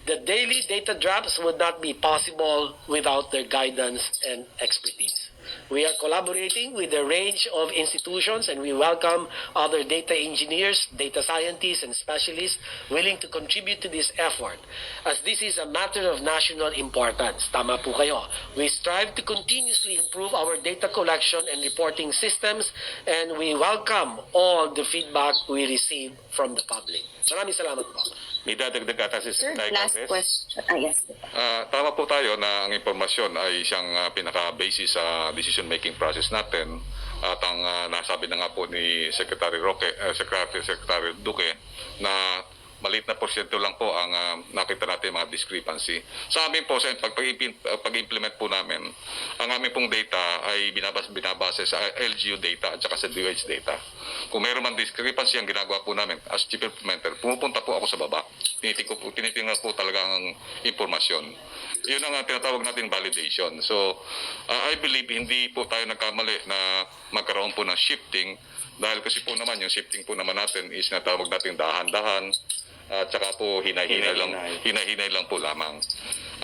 Speaker 3: The daily data drops would not be possible without their guidance and expertise. We are collaborating with a range of institutions, and we welcome other data engineers, data scientists, and specialists willing to contribute to this effort, as this is a matter of national importance. Tama po kayo. We strive to continuously improve our data collection and reporting systems, and we welcome all the feedback we receive from the public. Maraming salamat po.
Speaker 1: May dadagdag ata si
Speaker 4: Sir,
Speaker 1: Secretary
Speaker 4: last
Speaker 1: Galvez.
Speaker 4: question. Yes.
Speaker 5: Tama po tayo na ang impormasyon ay siyang pinaka-basis sa decision-making process natin. At ang nasabi na nga po ni Secretary Roque, Secretary Duque, na maliit na porsyento lang po ang nakita natin mga discrepancy. Sa amin po, sa pag-implement po namin, ang aming pong data ay binabase sa LGU data at saka sa DOH data. Kung mayroon man discrepancy, ang ginagawa po namin as chief implementer, pumupunta po ako sa baba. Tinitingnan po talaga ang impormasyon. Yun ang tinatawag natin validation. So, I believe hindi po tayo nagkamali na magkaroon po ng shifting dahil kasi po naman yung shifting po naman natin is natawag natin dahan-dahan at saka po hinay-hinay lang po lamang.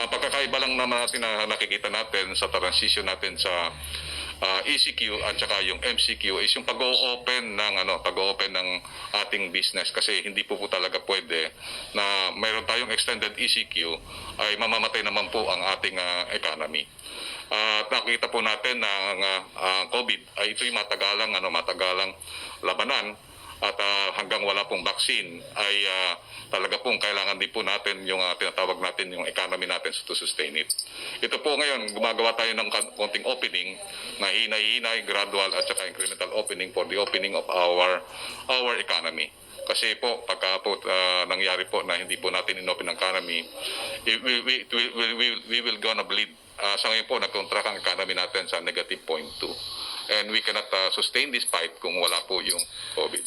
Speaker 5: Ang pagkakaiba lang naman natin na nakikita natin sa transition natin sa ECQ at saka yung MECQ is yung pag-open ng ating business kasi hindi po talaga pwede na mayroon tayong extended ECQ ay mamamatay naman po ang ating economy. At nakita po natin na ang COVID ay ito'y matagalang labanan at hanggang wala pong vaccine ay talaga pong kailangan din po natin yung tinatawag natin yung economy natin to sustain it. Ito po ngayon, gumagawa tayo ng konting opening na hinay-hinay, gradual at saka incremental opening for the opening of our economy. Kasi po, pagka po nangyari po na hindi po natin inopen ang economy, we will gonna bleed. Sa ngayon po, nag-contract ang economy natin sa negative 0.2. And we cannot sustain this fight kung wala po yung COVID.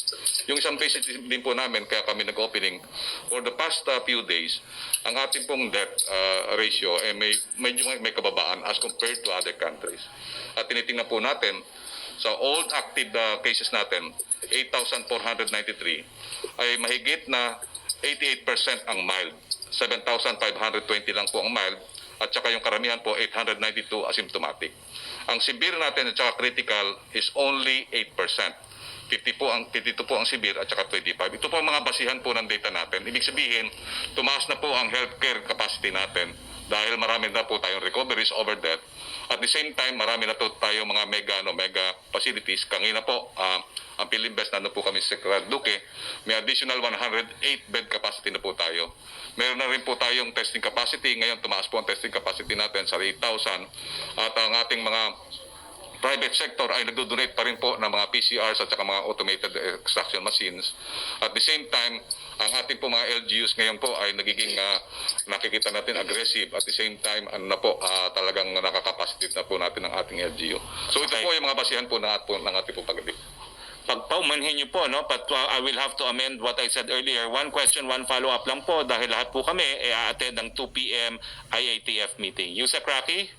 Speaker 5: Yung isang basis din po namin, kaya kami nag-opening, for the past few days, ang ating pong debt ratio ay may kababaan as compared to other countries. At tinitingnan po natin, sa old active cases natin, 8,493, ay mahigit na 88% ang mild. 7,520 lang po ang mild. At saka yung karamihan po, 892 asymptomatic. Ang severe natin at saka critical is only 8%. 52 po ang severe at saka 25. Ito po ang mga basihan po ng data natin. Ibig sabihin, tumaas na po ang healthcare capacity natin dahil marami na po tayong recoveries over death. At the same time, marami na po tayong mga mega facilities. Kanina po, ang Philippines, nandun po kami sa Secretary Duque, may additional 108 bed capacity na po tayo. Meron na rin po tayong testing capacity. Ngayon, tumaas po ang testing capacity natin sa 8,000. At ang ating mga private sector ay nagdo-donate pa rin po ng mga PCRs at saka mga automated extraction machines. At the same time, ang ating po mga LGUs ngayon po ay nagiging nakikita natin aggressive. At the same time, talagang nakakapacity na po natin ang ating LGU. So ito po yung mga basihan po ng ating po pag-ibig.
Speaker 6: Pagpaumanhin niyo po, no? But I will have to amend what I said earlier. One question, one follow-up lang po dahil lahat po kami a-attend ng 2 p.m. IATF meeting. Yusek Rocky?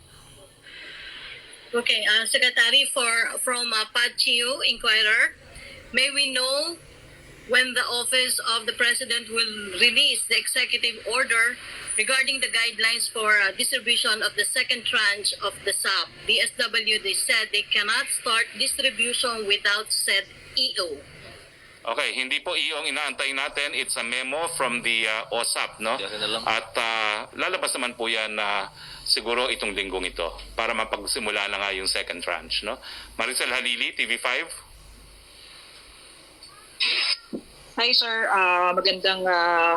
Speaker 7: Okay, Secretary, from PADCU Inquirer, may we know when the Office of the President will release the executive order regarding the guidelines for distribution of the second tranche of the SAP? DSW, they said they cannot start distribution without said EO.
Speaker 6: Okay, hindi po iyo ang inaantay natin. It's a memo from the OSAP, no? At lalabas naman po yan siguro itong linggong ito para mapagsimula na nga yung second tranche, no? Maricel Halili, TV5.
Speaker 8: Hi sir, magandang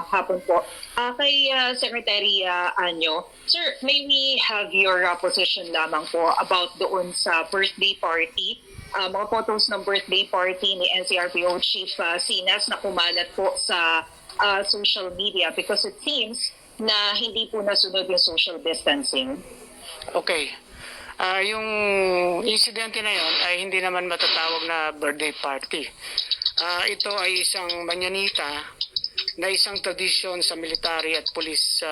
Speaker 8: hapon po. Kay Secretary Anyo, sir, may we have your position lamang po about doon sa birthday party? Mga photos ng birthday party ni NCRPO Chief Sinas na kumalat po sa social media because it seems na hindi po nasunod yung social distancing.
Speaker 2: Okay. Yung insidente na yon ay hindi naman matatawag na birthday party. Ito ay isang manyanita na isang tradisyon sa military at police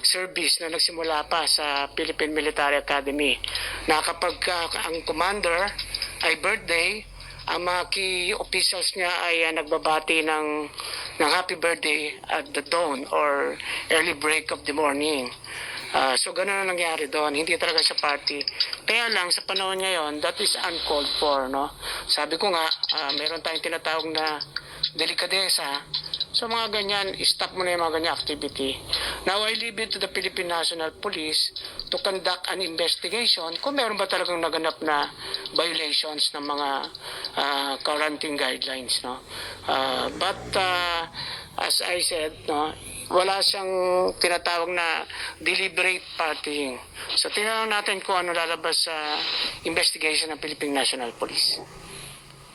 Speaker 2: service na nagsimula pa sa Philippine Military Academy. Na kapag ang commander ay birthday, ang mga key officials niya ay nagbabati ng happy birthday at the dawn or early break of the morning. So ganun ang nangyari doon, hindi talaga siya party. Kaya lang sa panahon ngayon, that is uncalled for, no? Sabi ko nga, meron tayong tinatawag na delikadesa. So mga ganyan, stop mo na yung mga ganyan activity. Now I leave it to the Philippine National Police to conduct an investigation kung meron ba talagang naganap na violations ng mga quarantine guidelines, no? But as I said, no, wala siyang tinatawag na deliberate partying. So tinanong natin kung ano lalabas sa investigation ng Philippine National Police.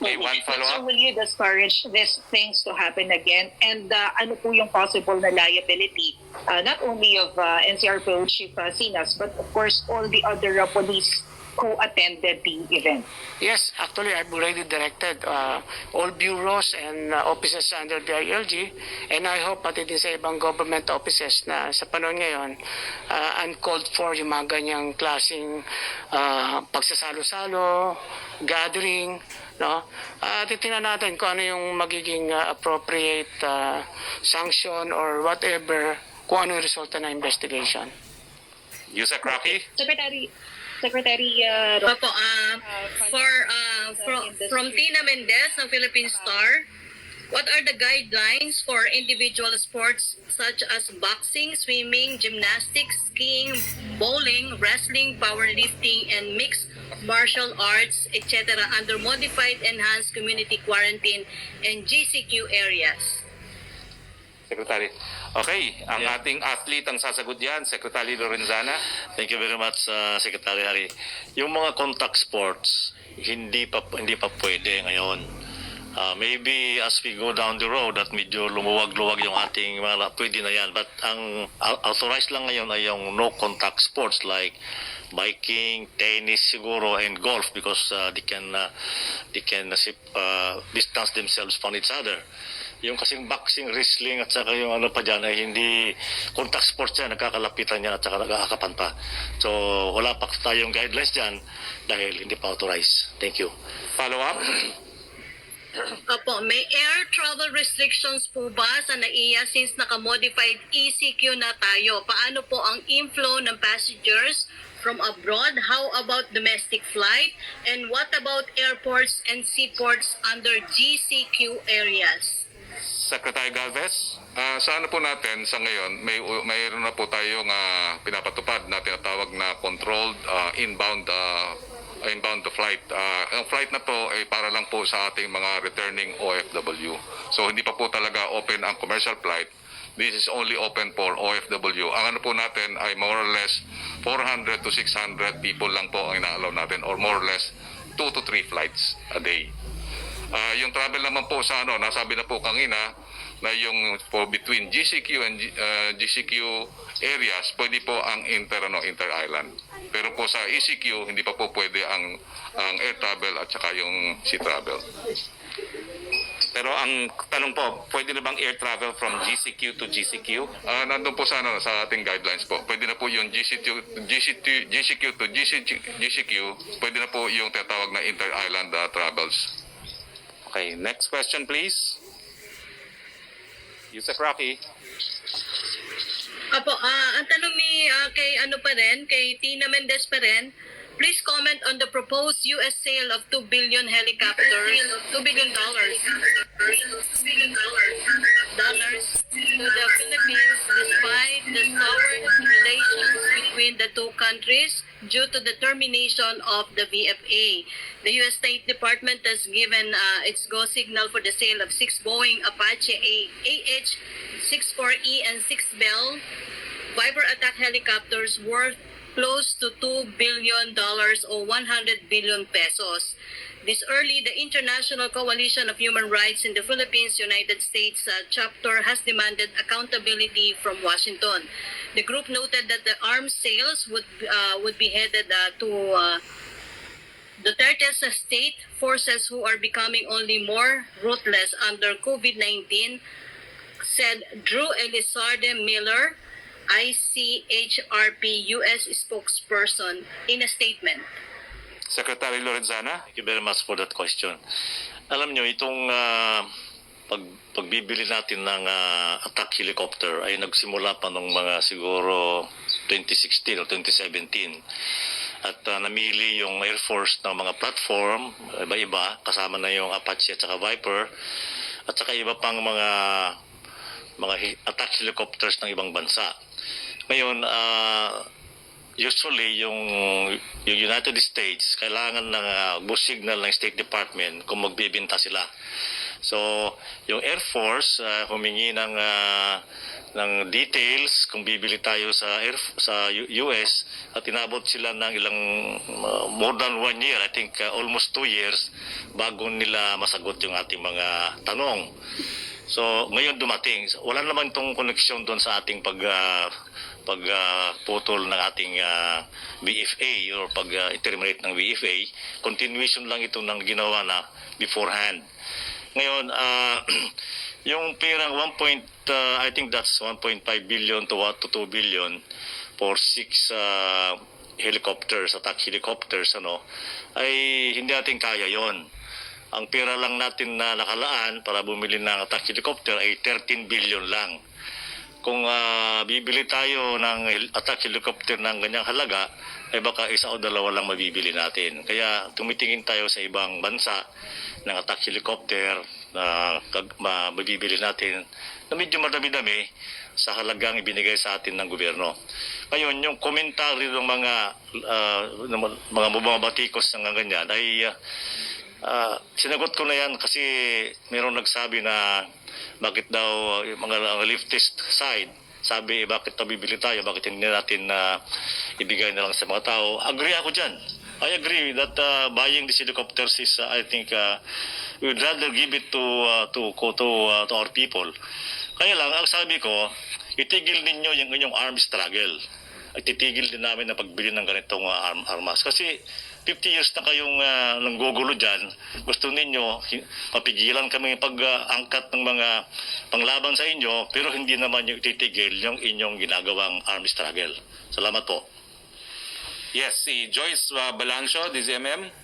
Speaker 6: Okay, one
Speaker 8: But sir,
Speaker 6: follow-up.
Speaker 8: will you discourage these things to happen again? And ano po yung possible na liability, not only of NCRPO Chief Sinas, but of course all the other police who attended the event?
Speaker 2: Yes, actually, I've already directed all bureaus and offices under the ILG, and I hope pati din sa ibang government offices na sa panahon ngayon, uncalled for yung mga ganyang klaseng pagsasalo-salo, gathering, no? Titingnan natin kung ano yung magiging appropriate sanction or whatever, kung ano yung resulta ng investigation.
Speaker 6: Yusek Rocky?
Speaker 8: Secretary
Speaker 7: Opo, from Tina Mendez ng Philippine Star, what are the guidelines for individual sports such as boxing, swimming, gymnastics, skiing, bowling, wrestling, powerlifting, and mixed martial arts, etc. under modified enhanced community quarantine and GCQ areas?
Speaker 6: Secretary. Okay, ang ating athlete ang sasagot yan, Secretary Lorenzana.
Speaker 9: Thank you very much, Secretary Harry. Yung mga contact sports, hindi pa pwede ngayon. Maybe as we go down the road at medyo lumuwag-luwag yung ating mga pwede na yan. But ang authorized lang ngayon ay yung no contact sports like biking, tennis siguro, and golf because they can distance themselves from each other. Yung kasing boxing, wrestling at saka yung ano pa dyan ay hindi contact sports yan, nagkakalapitan yan at saka nagkakapan pa. So wala pa tayong guidelines dyan dahil hindi pa authorized. Thank you.
Speaker 6: Follow up?
Speaker 7: Opo, may air travel restrictions po ba sa NAIA since naka-modified ECQ na tayo? Paano po ang inflow ng passengers from abroad? How about domestic flight? And what about airports and seaports under GCQ areas?
Speaker 6: Secretary Galvez?
Speaker 5: Sa ano po natin sa ngayon, mayroon na po tayong pinapatupad na tinatawag na controlled inbound flight. Ang flight na po ay para lang po sa ating mga returning OFW. So hindi pa po talaga open ang commercial flight. This is only open for OFW. Ang ano po natin ay more or less 400 to 600 people lang po ang ina-allow natin or more or less 2 to 3 flights a day. Yung travel naman po sa nasabi na po kanina na yung po between GCQ and GCQ areas, pwede po ang inter-island. Pero po sa ECQ, hindi pa po pwede ang air travel at saka yung sea travel.
Speaker 6: Pero ang tanong po, pwede na bang air travel from GCQ to GCQ?
Speaker 5: Nandun po sa ating guidelines po. Pwede na po yung GCQ to GCQ, pwede na po yung tinatawag na inter-island travels.
Speaker 6: Okay, next question please. Yusek Rocky.
Speaker 7: Opo, ang tanong ni kay Tina Mendez pa rin, please comment on the proposed US sale of $2 billion helicopters, $2 billion to the Philippines despite the soured relations between the two countries due to the termination of the VFA. The U.S. State Department has given its go signal for the sale of 6 Boeing Apache AH-64E and 6 Bell Viper attack helicopters worth close to $2 billion or 100 billion pesos. This early, the International Coalition of Human Rights in the Philippines, United States chapter has demanded accountability from Washington. The group noted that the arms sales would be headed to Duterte's state forces who are becoming only more ruthless under COVID-19, said Drew Elizarde Miller, ICHRP U.S. spokesperson, in a statement.
Speaker 6: Secretary Lorenzana.
Speaker 9: Thank you very much for that question. Alam nyo, itong pagbibili natin ng attack helicopter ay nagsimula pa nung mga siguro 2016 o 2017. At namili yung Air Force ng mga platform, iba-iba, kasama na yung Apache at saka Viper, at saka iba pang mga attack helicopters ng ibang bansa. Ngayon, usually yung United States kailangan ng go signal ng State Department kung magbibenta sila So, yung Air Force humingi ng details kung bibili tayo sa US at inabot sila ng ilang more than 1 year, I think almost 2 years bago nila masagot yung ating mga tanong. So, ngayon dumating. Wala naman itong koneksyon doon sa ating pagputol ng ating BFA or pag-terminate ng BFA. Continuation lang ito ng ginawa na beforehand. Ngayon, yung perang I think that's 1.5 billion to 2 billion for 6 helicopters, attack helicopters, ay hindi natin kaya yon. Ang pera lang natin na nakalaan para bumili ng attack helicopter ay 13 billion lang. Kung bibili tayo ng attack helicopter ng ganyang halaga, ay baka isa o dalawa lang mabibili natin. Kaya tumitingin tayo sa ibang bansa ng attack helicopter na mabibili natin na medyo madami-dami sa halagang ibinigay sa atin ng gobyerno. Ngayon, yung komentaryo ng mga batikos ng ganyan ay sinagot ko na yan kasi mayroong nagsabi na bakit daw yung mga leftist side sabi bakit bibili tayo, bakit hindi natin ibigay na lang sa mga tao. Agree ako dyan. I agree that buying these helicopters is I think we would rather give it to our people. Kaya lang ang sabi ko, itigil ninyo yung inyong arms struggle. At titigil din namin na pagbili ng ganitong armas kasi 50 years na kayong nanggugulo dyan. Gusto ninyo mapigilan kami pag-angkat ng mga panglaban sa inyo pero hindi naman yung ititigil yung inyong ginagawang arms struggle. Salamat po.
Speaker 6: Yes, si Joyce Balancio, DZMM.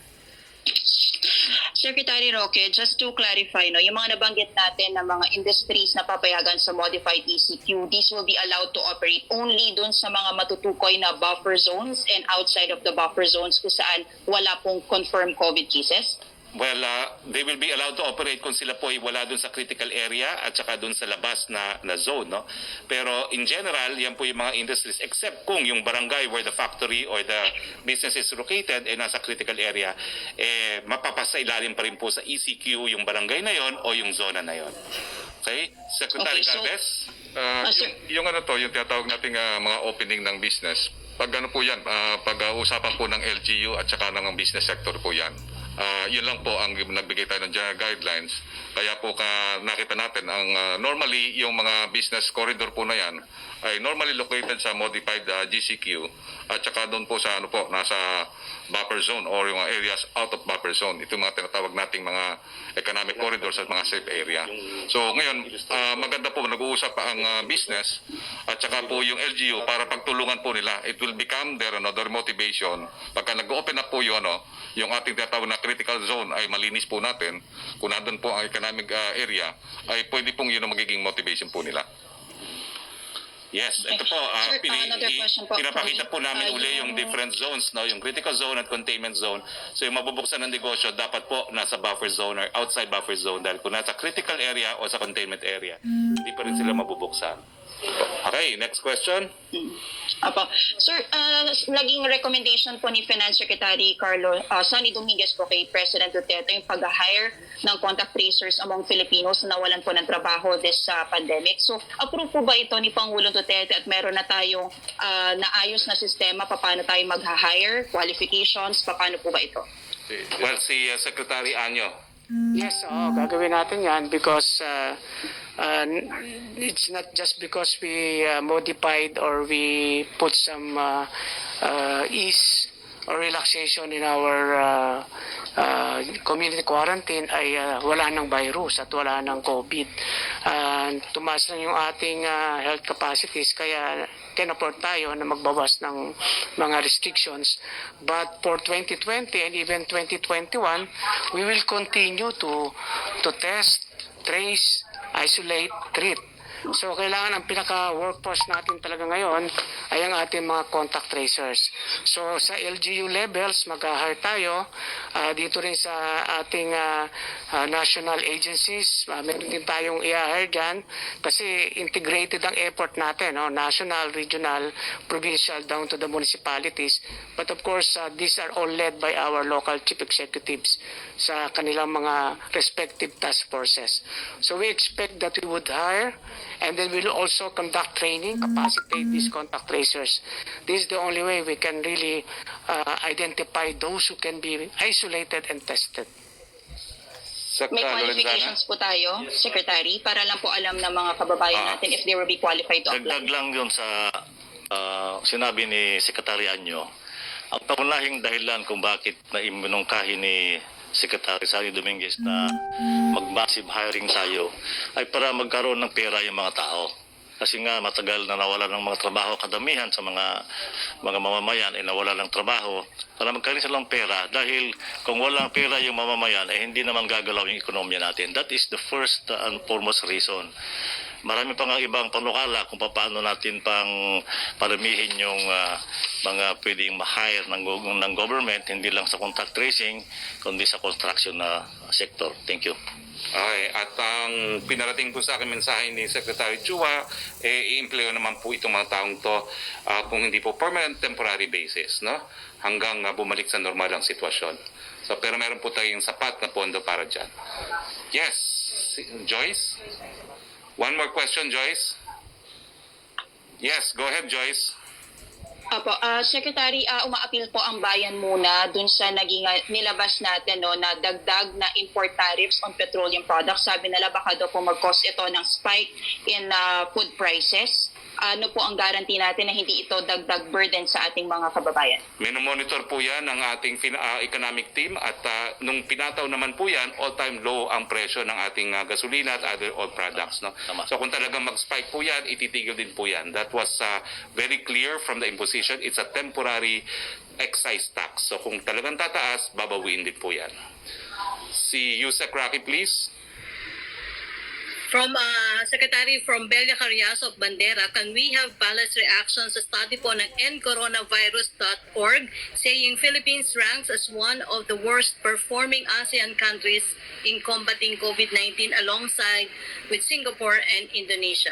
Speaker 10: Secretary Roque, just to clarify, yung mga nabanggit natin na mga industries na papayagan sa modified ECQ, these will be allowed to operate only dun sa mga matutukoy na buffer zones and outside of the buffer zones kung saan wala pong confirmed COVID cases?
Speaker 6: Well, they will be allowed to operate kung sila po ay wala dun sa critical area at saka dun sa labas na zone, no? Pero in general, yan po yung mga industries except kung yung barangay where the factory or the business is located nasa critical area, mapapasailalim pa rin po sa ECQ yung barangay na yon o yung zona na yon. Okay? Secretary Galvez?
Speaker 5: Yung yung tinatawag nating mga opening ng business, pag po yan, pag-uusapan po ng LGU at saka ng business sector po yan. Yun lang po ang nagbigay tayo ng general guidelines. Kaya po nakita natin ang normally yung mga business corridor po na yan ay normally located sa modified GCQ at saka doon po sa nasa buffer zone or yung areas out of buffer zone. Ito yung mga tinatawag nating mga economic corridors at mga safe area. So ngayon, maganda po nag-uusap pa ang business at saka po yung LGU para pagtulungan po nila. It will become their motivation. Pagka nag-open up po yung ating tinatawag na critical zone ay malinis po natin, kung nandun po ang economic area, ay pwede pong yun ang magiging motivation po nila.
Speaker 6: Yes, ito po,
Speaker 10: Sir, another question po.
Speaker 6: pinapakita po namin uli yung different zones, no? Yung critical zone at containment zone. So yung mabubuksan ng negosyo, dapat po nasa buffer zone or outside buffer zone dahil kung nasa critical area o sa containment area, hindi pa rin sila mabubuksan. Okay, next question.
Speaker 10: Apo. Sir, naging recommendation po ni Finance Secretary Sonny Dominguez po kay President Duterte yung pag-hire ng contact tracers among Filipinos na nawalan po ng trabaho this pandemic. So, approve po ba ito ni Pangulong Duterte at meron na tayong naayos na sistema paano tayo mag-hire, qualifications, paano po ba ito?
Speaker 6: Well, si Secretary Anyo.
Speaker 2: Yes, gagawin natin yan because it's not just because we modified or we put some ease or relaxation in our community quarantine ay wala ng virus at wala ng COVID. Tumaas na yung ating health capacities kaya can afford tayo na magbawas ng mga restrictions. But for 2020 and even 2021, we will continue to test, trace, isolate, treat. So kailangan ang pinaka-workforce natin talaga ngayon ay ang ating mga contact tracers. So sa LGU levels, mag-hire tayo. Dito rin sa ating national agencies, meron din tayong i-hire dyan kasi integrated ang effort natin, no? National, regional, provincial, down to the municipalities. But of course, these are all led by our local chief executives sa kanilang mga respective task forces. So we expect that we would hire and then we'll also conduct training, capacitate these contact tracers. This is the only way we can really identify those who can be isolated and tested.
Speaker 10: May qualifications po tayo, Secretary, para lang po alam ng mga kababayan natin if they will be qualified to apply.
Speaker 9: Dagdag lang yun sa sinabi ni Secretary Anyo. Ang pangunahing dahilan kung bakit naiminungkahi ni Secretary Sally Dominguez na mag-massive hiring tayo ay para magkaroon ng pera yung mga tao. Kasi nga matagal na nawala ng mga trabaho, kadamihan sa mga mamamayan ay nawala ng trabaho para magkaroon silang pera dahil kung walang pera yung mamamayan ay hindi naman gagalaw yung ekonomiya natin. That is the first and foremost reason. Marami pa nga ibang panukala kung paano natin pang paramihin yung mga pwedeng ma-hire ng government, hindi lang sa contact tracing, kundi sa construction na sector. Thank you.
Speaker 6: Okay, at ang pinarating po sa akin mensahe ni Secretary Chua, i-empleo naman po itong mga taong to kung hindi po permanent, temporary basis, no? Hanggang bumalik sa normal ang sitwasyon. So, pero meron po tayong sapat na pondo para dyan. Yes, Joyce? One more question, Joyce? Yes, go ahead, Joyce.
Speaker 10: Apo, Secretary, umaapil po ang bayan muna dun sa naging nilabas natin no, na dagdag na import tariffs on petroleum products. Sabi nila baka daw po mag-cause ito ng spike in food prices. Ano po ang guarantee natin na hindi ito dagdag burden sa ating mga kababayan?
Speaker 6: Minomonitor po yan ng ating economic team at nung pinataw naman po yan, all-time low ang presyo ng ating gasolina at other oil products. No? So kung talagang mag-spike po yan, ititigil din po yan. That was very clear from the imposition. It's a temporary excise tax. So kung talagang tataas, babawiin din po yan. Si Yusek Rocky, please.
Speaker 7: From Secretary from Belia Carrias of Bandera, can we have balanced reactions sa study po ng endcoronavirus.org saying Philippines ranks as one of the worst performing ASEAN countries in combating COVID-19 alongside with Singapore and Indonesia?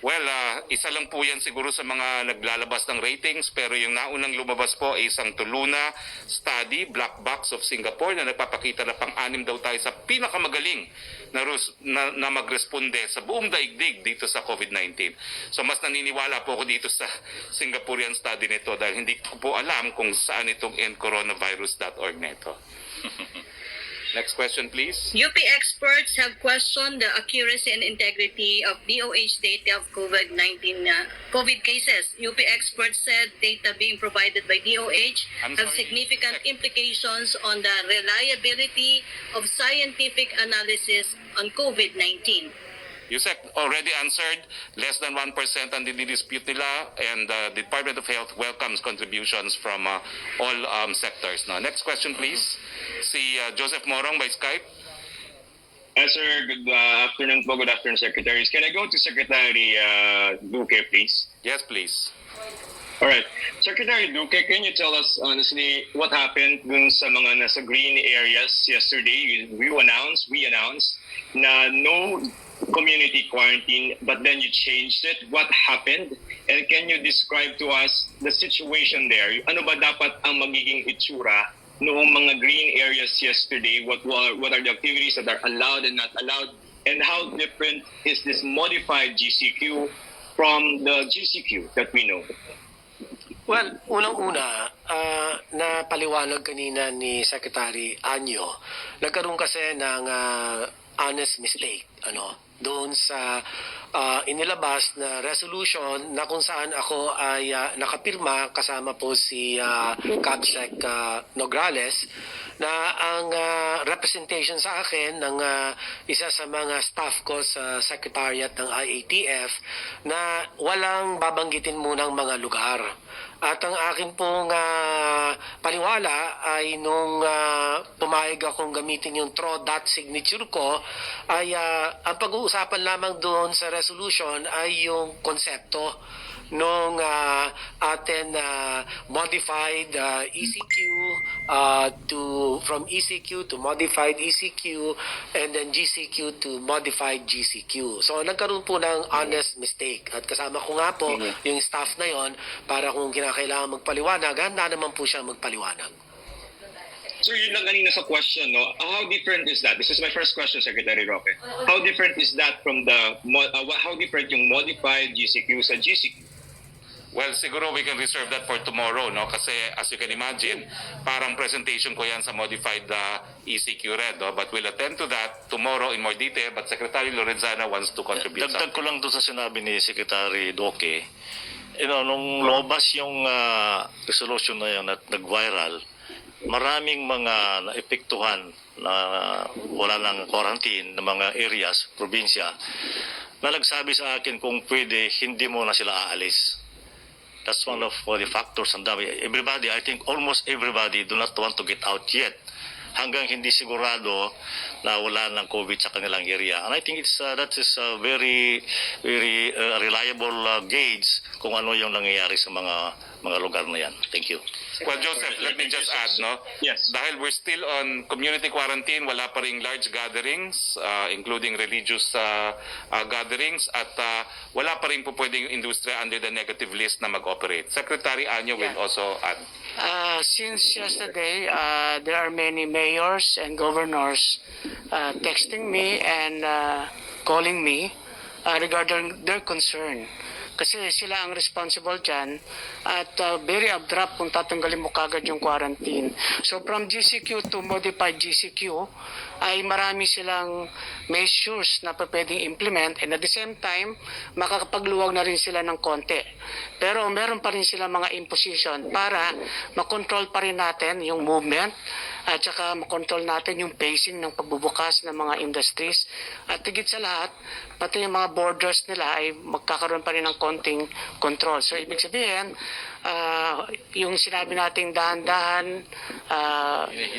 Speaker 6: Well, isa lang po yan siguro sa mga naglalabas ng ratings, pero yung naunang lumabas po ay isang Tuluna study, Black Box of Singapore, na nagpapakita na pang-anim daw tayo sa pinakamagaling na magresponde sa buong daigdig dito sa COVID-19. So mas naniniwala po ako dito sa Singaporean study nito dahil hindi ko po alam kung saan itong endcoronavirus.org nito. Next question, please.
Speaker 7: UP experts have questioned the accuracy and integrity of DOH data of COVID-19 COVID cases. UP experts said data being provided by DOH have significant implications on the reliability of scientific analysis on COVID-19.
Speaker 6: Yusek already answered, less than 1% ang dinidispute nila, and the Department of Health welcomes contributions from all sectors. Now, next question, please. Si Joseph Morong by Skype.
Speaker 11: Sir, good afternoon po. Good afternoon, Secretaries. Can I go to Secretary Duque, please?
Speaker 6: Yes, please.
Speaker 11: All right. Secretary Duque, can you tell us honestly what happened dun sa mga nasa green areas yesterday? We announced na no community quarantine, but then you changed it. What happened? And can you describe to us the situation there? Ano ba dapat ang magiging itsura noong mga green areas yesterday? What are the activities that are allowed and not allowed? And how different is this modified GCQ from the GCQ that we know?
Speaker 3: Well, unang-una, na paliwanag kanina ni Secretary Anyo, nagkaroon kasi ng honest mistake, doon sa inilabas na resolution na kung saan ako ay nakapirma kasama po si CABSEC Nograles na ang representation sa akin ng isa sa mga staff ko sa Secretariat ng IATF na walang babanggitin munang mga lugar. At ang akin pong paniwala ay nung pumayag akong gamitin yung TRO.dot signature ko, ay ang pag-uusapan lamang doon sa resolution ay yung konsepto nung atin modified ECQ from ECQ to modified ECQ and then GCQ to modified GCQ. So nagkaroon po ng honest mistake at kasama ko nga po yung staff na yon para kung kinakailangan magpaliwanag, handa naman po siya magpaliwanag.
Speaker 11: Sir, yun lang kanina sa question, no? How different is that? This is my first question, Secretary Roque. How different is that from how different yung modified GCQ sa GCQ?
Speaker 6: Well, siguro we can reserve that for tomorrow, no? Kasi as you can imagine, parang presentation ko yan sa modified ECQ red, no? But we'll attend to that tomorrow in more detail. But Secretary Lorenzana wants to contribute.
Speaker 9: Dagdag ko lang doon sa sinabi ni Secretary Roque. Nung lumabas yung resolution na yun at nag-viral, maraming mga naepektuhan na wala ng quarantine na mga areas, probinsya, na nagsabi sa akin kung pwede, hindi mo na sila aalis. That's one of the factors. And everybody, I think almost everybody do not want to get out yet hanggang hindi sigurado na wala ng COVID sa kanilang area. And I think that is a very reliable gauge kung ano yung nangyayari sa mga lugar na yan. Thank you.
Speaker 6: Well, Joseph, let me just add, no?
Speaker 11: Yes.
Speaker 6: Dahil we're still on community quarantine, wala pa ring large gatherings, including religious gatherings, at wala pa rin po pwedeng yung industriya under the negative list na mag-operate. Secretary Anyo will also add.
Speaker 2: Since yesterday, there are many mayors and governors texting me and calling me regarding their concern. Kasi sila ang responsible dyan at very abrupt kung tatanggalin mo kagad yung quarantine. So from GCQ to modified GCQ ay marami silang measures na pwedeng implement and at the same time makakapagluwag na rin sila ng konti. Pero meron pa rin sila mga imposition para makontrol pa rin natin yung movement at saka makontrol natin yung pacing ng pagbubukas ng mga industries. At higit sa lahat, pati yung mga borders nila ay magkakaroon pa rin ng konting control. So ibig sabihin, yung sinabi nating dahan-dahan,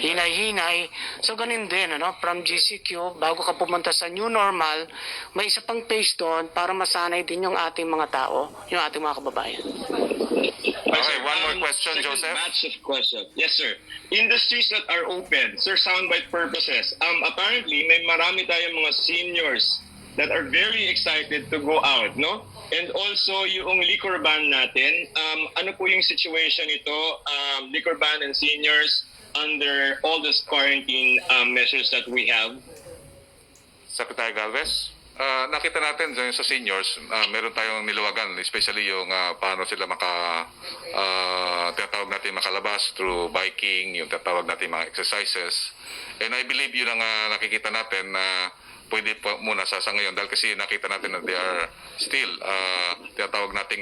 Speaker 2: hinay-hinay, so ganun din, from GCQ, bago ka pumunta sa new normal, may isa pang pace doon para masanay din yung ating mga tao, yung ating mga kababayan.
Speaker 6: Okay, one more question,
Speaker 11: second
Speaker 6: Joseph.
Speaker 11: Batch of questions. Yes, sir. Industries that are open, sir, soundbite purposes. Apparently, may marami tayong mga seniors that are very excited to go out, no? And also, yung liquor ban natin, ano po yung situation ito, liquor ban and seniors under all these quarantine measures that we have?
Speaker 6: Secretary Galvez?
Speaker 5: Nakita natin sa seniors, meron tayong niluwagan, especially yung paano sila tinatawag natin makalabas through biking, yung tinatawag natin mga exercises. And I believe yun ang nakikita natin na pwede po muna sa ngayon dahil kasi nakita natin na they are still tinatawag nating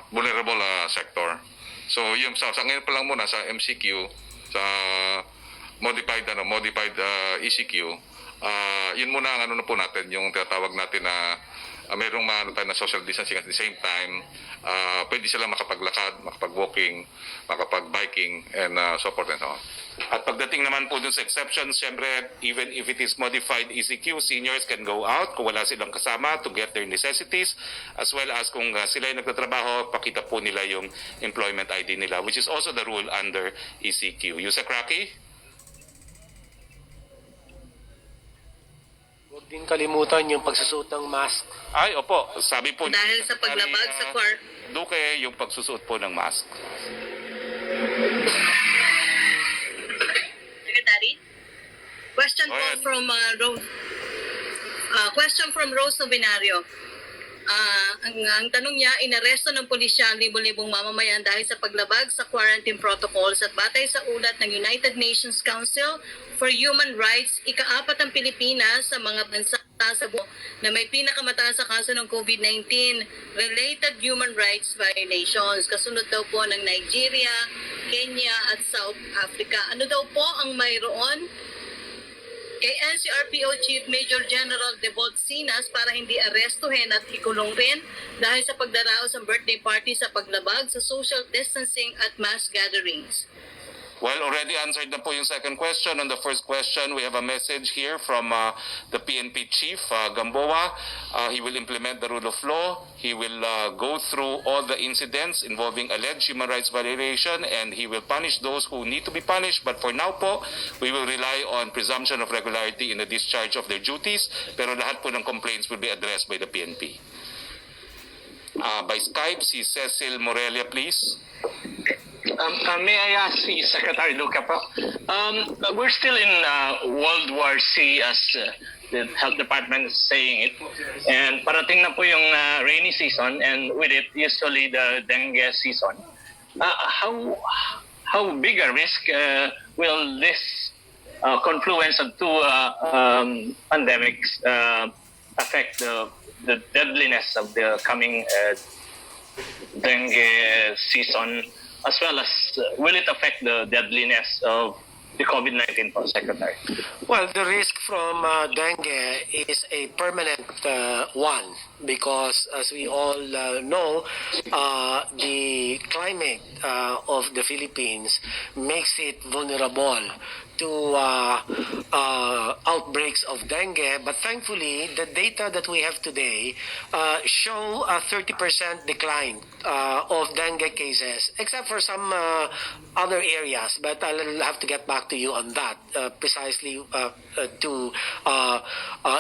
Speaker 5: vulnerable sector. So yung sa ngayon pa lang muna sa MECQ, sa modified ECQ, yun muna ang na po natin, yung tinatawag natin na mayroong tayo na social distancing at the same time, pwede sila makapaglakad, makapag-walking, makapag-biking, and so forth and so on.
Speaker 6: At pagdating naman po dun sa exceptions, syempre, even if it is modified ECQ, seniors can go out kung wala silang kasama to get their necessities, as well as kung sila ay nagtatrabaho, pakita po nila yung employment ID nila, which is also the rule under ECQ. Yusek Rocky?
Speaker 3: Huwag din kalimutan yung pagsusuot ng mask.
Speaker 6: Ay, opo. Sabi po
Speaker 7: Dahil sa paglabag sa
Speaker 6: Duque, yung pagsusuot po ng mask.
Speaker 7: Secretary? Question
Speaker 6: Go ahead.
Speaker 7: Question from Rose Novenario. Ang tanong niya, inaresto ng pulisya ang libo-libong mamamayan dahil sa paglabag sa quarantine protocols at batay sa ulat ng United Nations Council for Human Rights, ika-4 ang Pilipinas sa mga bansa sa buo na may pinakamataas sa kaso ng COVID-19 related human rights violations. Kasunod daw po ng Nigeria, Kenya at South Africa. Ano daw po ang mayroon kay NCRPO Chief Major General Debold Sinas para hindi arestuhin at ikulong rin dahil sa pagdaraos ng birthday party sa paglabag sa social distancing at mass gatherings.
Speaker 6: Well, already answered na po yung second question. On the first question, we have a message here from the PNP Chief, Gamboa. He will implement the rule of law. He will go through all the incidents involving alleged human rights violation, and he will punish those who need to be punished. But for now po, we will rely on presumption of regularity in the discharge of their duties. Pero lahat po ng complaints will be addressed by the PNP. By Skype, si Cecil Morelia, please.
Speaker 11: May I ask si Secretary Luca po? We're still in World War C as the Health Department is saying it. And parating na po yung rainy season, and with it, usually the dengue season. How big a risk will this confluence of two pandemics affect the deadliness of the coming dengue season, as well as will it affect the deadliness of the COVID-19 po, Secretary?
Speaker 3: Well, the risk from dengue is a permanent one because, as we all know, the climate of the Philippines makes it vulnerable to outbreaks of dengue. But thankfully, the data that we have today show a 30% decline of dengue cases, except for some other areas. But I'll have to get back to you on that precisely to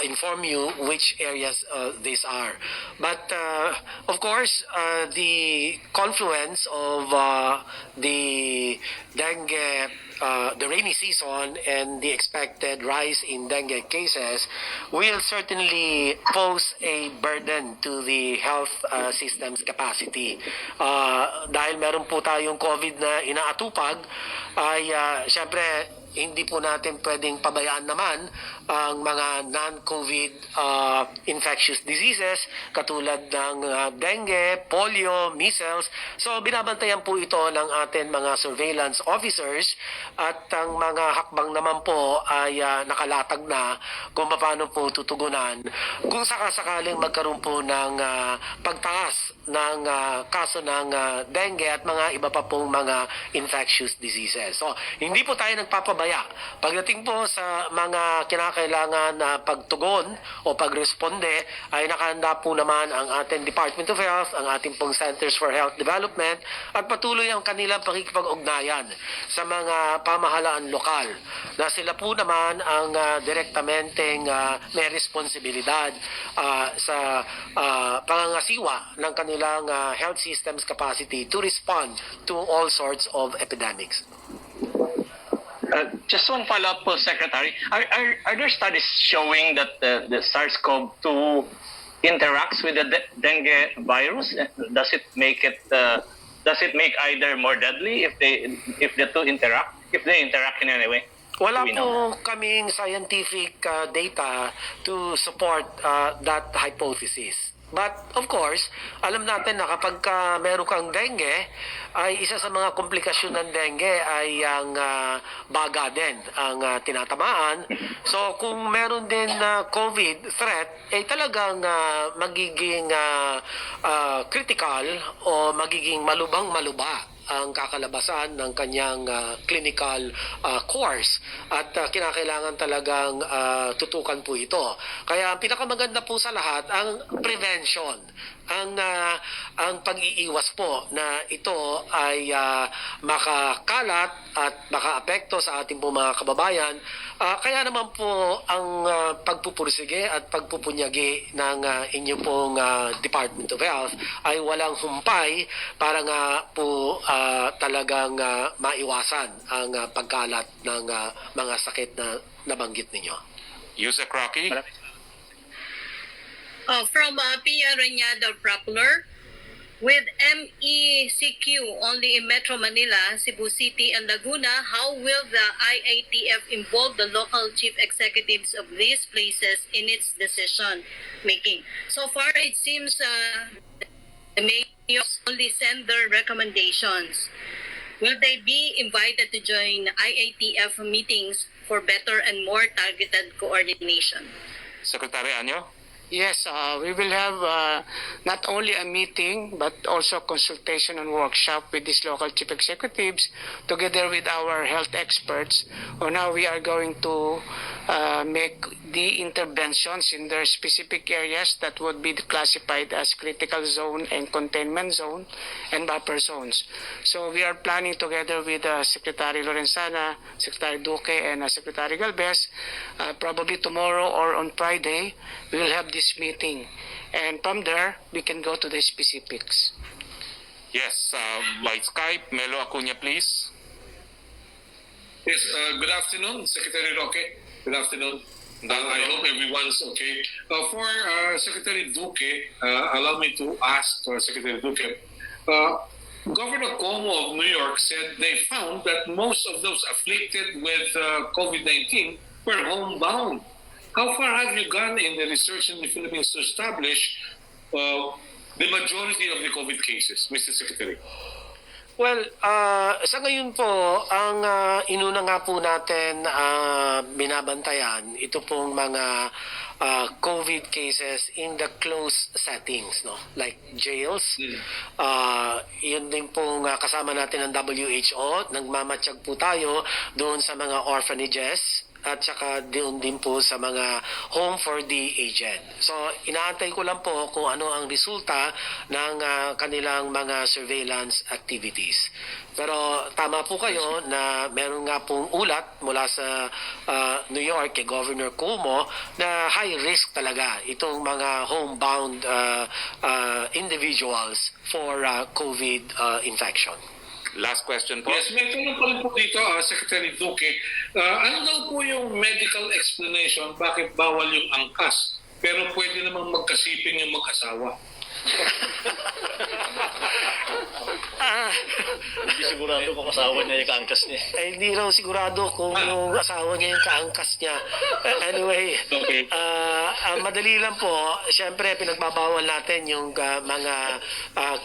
Speaker 3: inform you which areas these are. But of course, the confluence of the dengue, the rainy season, and the expected rise in dengue cases will certainly pose a burden to the health system's capacity. Dahil meron po tayong COVID na inaatupag, ay syempre hindi po natin pwedeng pabayaan naman ang mga non-COVID infectious diseases katulad ng dengue, polio, measles. So binabantayan po ito ng ating mga surveillance officers, at ang mga hakbang naman po ay nakalatag na kung paano po tutugunan kung sakasakaling magkaroon po ng pagtaas ng kaso ng dengue at mga iba pa pong mga infectious diseases. So hindi po tayo nagpapabaya pagdating po sa mga kinakailangan na pagtugon o pagresponde. Ay nakahanda po naman ang ating Department of Health, ang ating pong Centers for Health Development, at patuloy ang kanilang pakikipag-ugnayan sa mga pamahalaan lokal na sila po naman ang direktamenteng may responsibilidad sa pangangasiwa ng kanilang health system's capacity to respond to all sorts of epidemics.
Speaker 11: Just one follow-up po, Secretary. Are there studies showing that the SARS-CoV-2 interacts with the dengue virus? Does it make either more deadly if the two interact? If they interact in any way?
Speaker 3: Wala po kaming scientific data to support that hypothesis. But of course, alam natin na kapag meron kang dengue, ay isa sa mga komplikasyon ng dengue ay ang baga din ang tinatamaan. So kung meron din COVID threat, ay talagang magiging critical o magiging malubang-maluba ang kakalabasan ng kanyang clinical course, at kinakailangan talagang tutukan po ito. Kaya ang pinakamaganda po sa lahat ang prevention, ang pag-iiwas po na ito ay makakalat at makaapekto sa ating po mga kababayan. Kaya naman po ang pagpupursige at pagpupunyagi ng inyo pong Department of Health ay walang humpay para nga po talagang maiwasan ang pagkalat ng mga sakit na nabanggit ninyo.
Speaker 6: Yusek Rocky?
Speaker 7: From Pia Reñado Rappler, with MECQ only in Metro Manila, Cebu City, and Laguna, how will the IATF involve the local chief executives of these places in its decision making? So far, it seems the mayors only send their recommendations. Will they be invited to join IATF meetings for better and more targeted coordination?
Speaker 6: Secretary Anyo?
Speaker 2: Yes, we will have not only a meeting but also consultation and workshop with these local chief executives together with our health experts on how we are going to make the interventions in their specific areas that would be classified as critical zone and containment zone and buffer zones. So we are planning together with Secretary Lorenzana, Secretary Duque, and Secretary Galvez, probably tomorrow or on Friday, we will have this meeting. And from there, we can go to the specifics.
Speaker 6: Yes, by Skype, Melo Acuña, please.
Speaker 12: Yes, good afternoon, Secretary Roque. Good afternoon. I hope everyone's okay. For Secretary Duque, allow me to ask Secretary Duque. Governor Cuomo of New York said they found that most of those afflicted with COVID-19 were homebound. How far have you gone in the research in the Philippines to establish the majority of the COVID cases, Mr. Secretary?
Speaker 3: Well, sa ngayon po, ang inuna nga po natin binabantayan, ito pong mga COVID cases in the closed settings, no? Like jails. Yun din pong kasama natin ng WHO, nagmamatsyag po tayo doon sa mga orphanages at saka doon din po sa mga home for the aged. So, inaantay ko lang po kung ano ang resulta ng kanilang mga surveillance activities. Pero tama po kayo na meron nga pong ulat mula sa New York kay Governor Cuomo na high risk talaga itong mga homebound individuals for COVID infection.
Speaker 6: Last question po.
Speaker 12: Yes, may tanong pa rin po dito, Secretary Duque. Ano daw po yung medical explanation bakit bawal yung angkas pero pwede namang magkasiping yung mag-asawa?
Speaker 9: Hindi sigurado kung asawa niya yung kaangkas niya.
Speaker 3: Hindi raw sigurado kung yung asawa niya yung kaangkas niya. Anyway,
Speaker 12: Okay.
Speaker 3: Madali lang po. Siyempre, pinagbabawal natin yung mga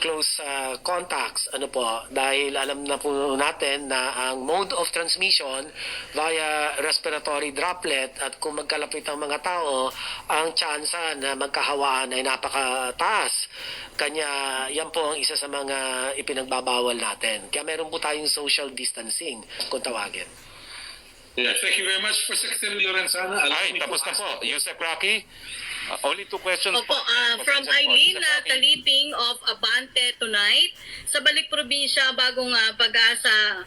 Speaker 3: close contacts. Ano po, dahil alam na po natin na ang mode of transmission via respiratory droplet at kung magkalapit ang mga tao, ang tsansa na magkahawaan ay napakataas. Kanya, yan po ang isa sa mga ipinagbabawal natin. Kaya meron po tayong social distancing kung tawagin.
Speaker 12: Yeah, thank you very much for Secretary Lorenzana.
Speaker 6: Ay, tapos na po. Yusek Rocky, only 2 questions
Speaker 7: Opo, from Eileen Taliping of Abante tonight. Sa balik probinsya, bagong pag-asa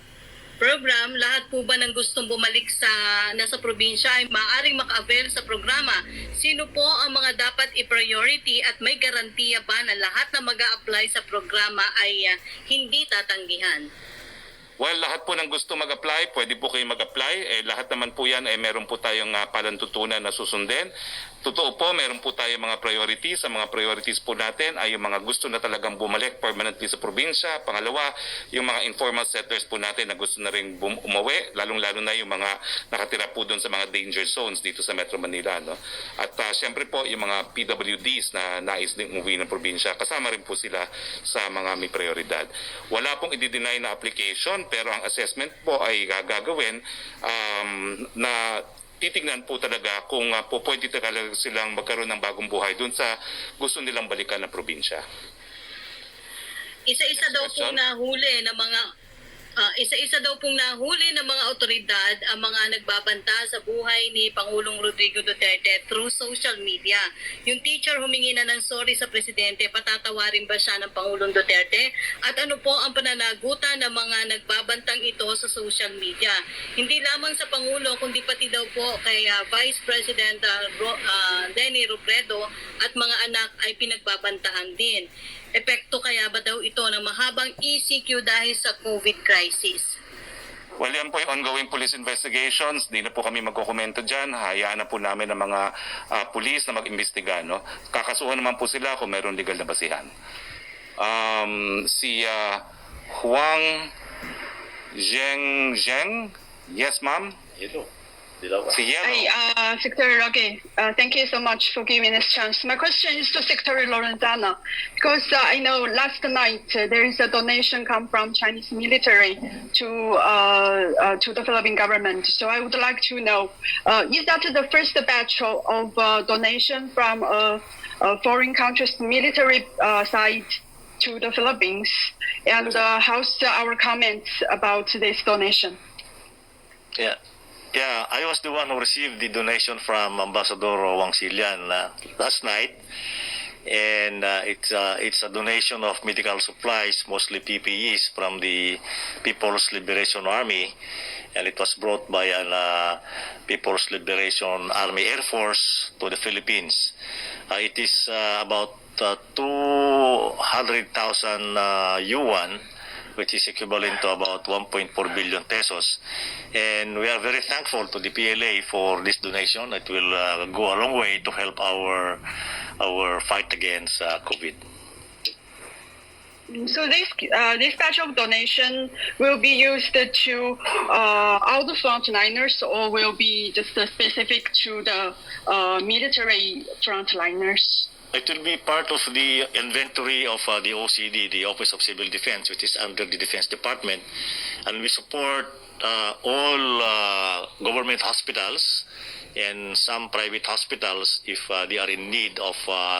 Speaker 7: program, lahat po ba ng gustong bumalik sa nasa probinsya ay maaaring maka-avail sa programa? Sino po ang mga dapat i-priority at may garantiya ba na lahat na mag-a-apply sa programa ay hindi tatanggihan?
Speaker 6: Well, lahat po ng gusto mag-apply, pwede po kayo mag-apply. Lahat naman po yan ay meron po tayong palantutunan na susundin. Totoo po, meron po tayong mga priorities. Ang mga priorities po natin ay yung mga gusto na talagang bumalik permanently sa probinsya. Pangalawa, yung mga informal settlers po natin na gusto na rin umuwi, lalong-lalo na yung mga nakatira po doon sa mga danger zones dito sa Metro Manila. No? At syempre po, yung mga PWDs na nais din umuwi ng probinsya, kasama rin po sila sa mga may prioridad. Wala pong i-deny na application, pero ang assessment po ay gagawin na titignan po talaga kung po pwede talaga silang magkaroon ng bagong buhay dun sa gusto nilang balikan ng probinsya.
Speaker 7: Isa-isa daw pong nahuli ng mga otoridad ang mga nagbabanta sa buhay ni Pangulong Rodrigo Duterte through social media. Yung teacher humingi na ng sorry sa presidente, patatawarin ba siya ng Pangulong Duterte? At ano po ang pananagutan ng mga nagbabantang ito sa social media? Hindi lamang sa Pangulo, kundi pati daw po kay Vice President Denny Robredo at mga anak ay pinagbabantaan din. Epekto kaya ba daw ito ng mahabang ECQ dahil sa COVID crisis?
Speaker 6: Well, yan po yung ongoing police investigations. Di na po kami magkukomento dyan. Hayaan na po namin ng mga police na mag-imbestiga. No? Kakasuhan naman po sila kung mayroong legal na basihan. Si Huang Zheng, yes ma'am? Si Yellow.
Speaker 13: Hi, Secretary Roque. Thank you so much for giving this chance. My question is to Secretary Lorenzana, because I know last night there is a donation come from Chinese military to the Philippine government. So I would like to know, is that the first batch of donation from a foreign country's military side to the Philippines? And how's our comments about this donation?
Speaker 9: Yeah, I was the one who received the donation from Ambassador Wang Xilian last night, and it's a donation of medical supplies, mostly PPEs, from the People's Liberation Army, and it was brought by an People's Liberation Army Air Force to the Philippines. It is about 200,000 yuan, which is equivalent to about 1.4 billion pesos. And we are very thankful to the PLA for this donation. It will go a long way to help our fight against COVID.
Speaker 13: So this batch of donation will be used to all the frontliners, or will be just specific to the military frontliners?
Speaker 9: It will be part of the inventory of the OCD, the Office of Civil Defense, which is under the Defense Department, and we support all government hospitals and some private hospitals if they are in need of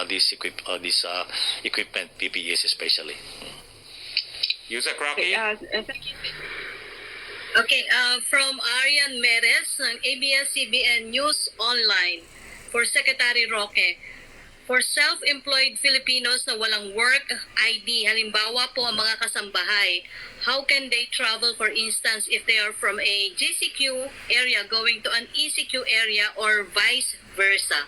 Speaker 9: this equipment, PPEs especially.
Speaker 6: Yusek Rocky.
Speaker 13: Thank you.
Speaker 7: Okay, from Arian Meres ng ABS-CBN News Online for Secretary Roque. For self-employed Filipinos na walang work ID, halimbawa po ang mga kasambahay, how can they travel, for instance, if they are from a GCQ area going to an ECQ area or vice versa?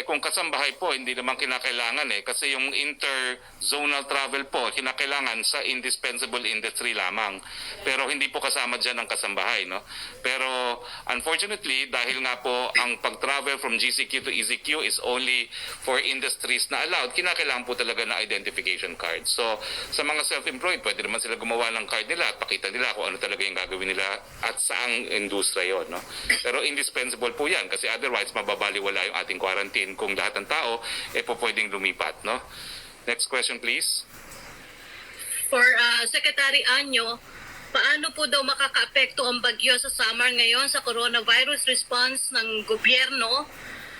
Speaker 6: Kung kasambahay po, hindi naman kinakailangan kasi yung interzonal travel po, kinakailangan sa indispensable industry lamang. Pero hindi po kasama dyan ang kasambahay, no? Pero unfortunately, dahil nga po ang pag-travel from GCQ to ECQ is only for industries na allowed, kinakailangan po talaga na identification card. So, sa mga self-employed, pwede naman sila gumawa ng card nila at pakita nila kung ano talaga yung gagawin nila at saang industriya yon, no? Pero indispensable po yan kasi otherwise mababaliwala yung ating quarantine kung lahat ng tao po pwedeng lumipat, no? Next question, please.
Speaker 7: For Secretary Anyo, paano po daw makakaapekto ang bagyo sa summer ngayon sa coronavirus response ng gobyerno?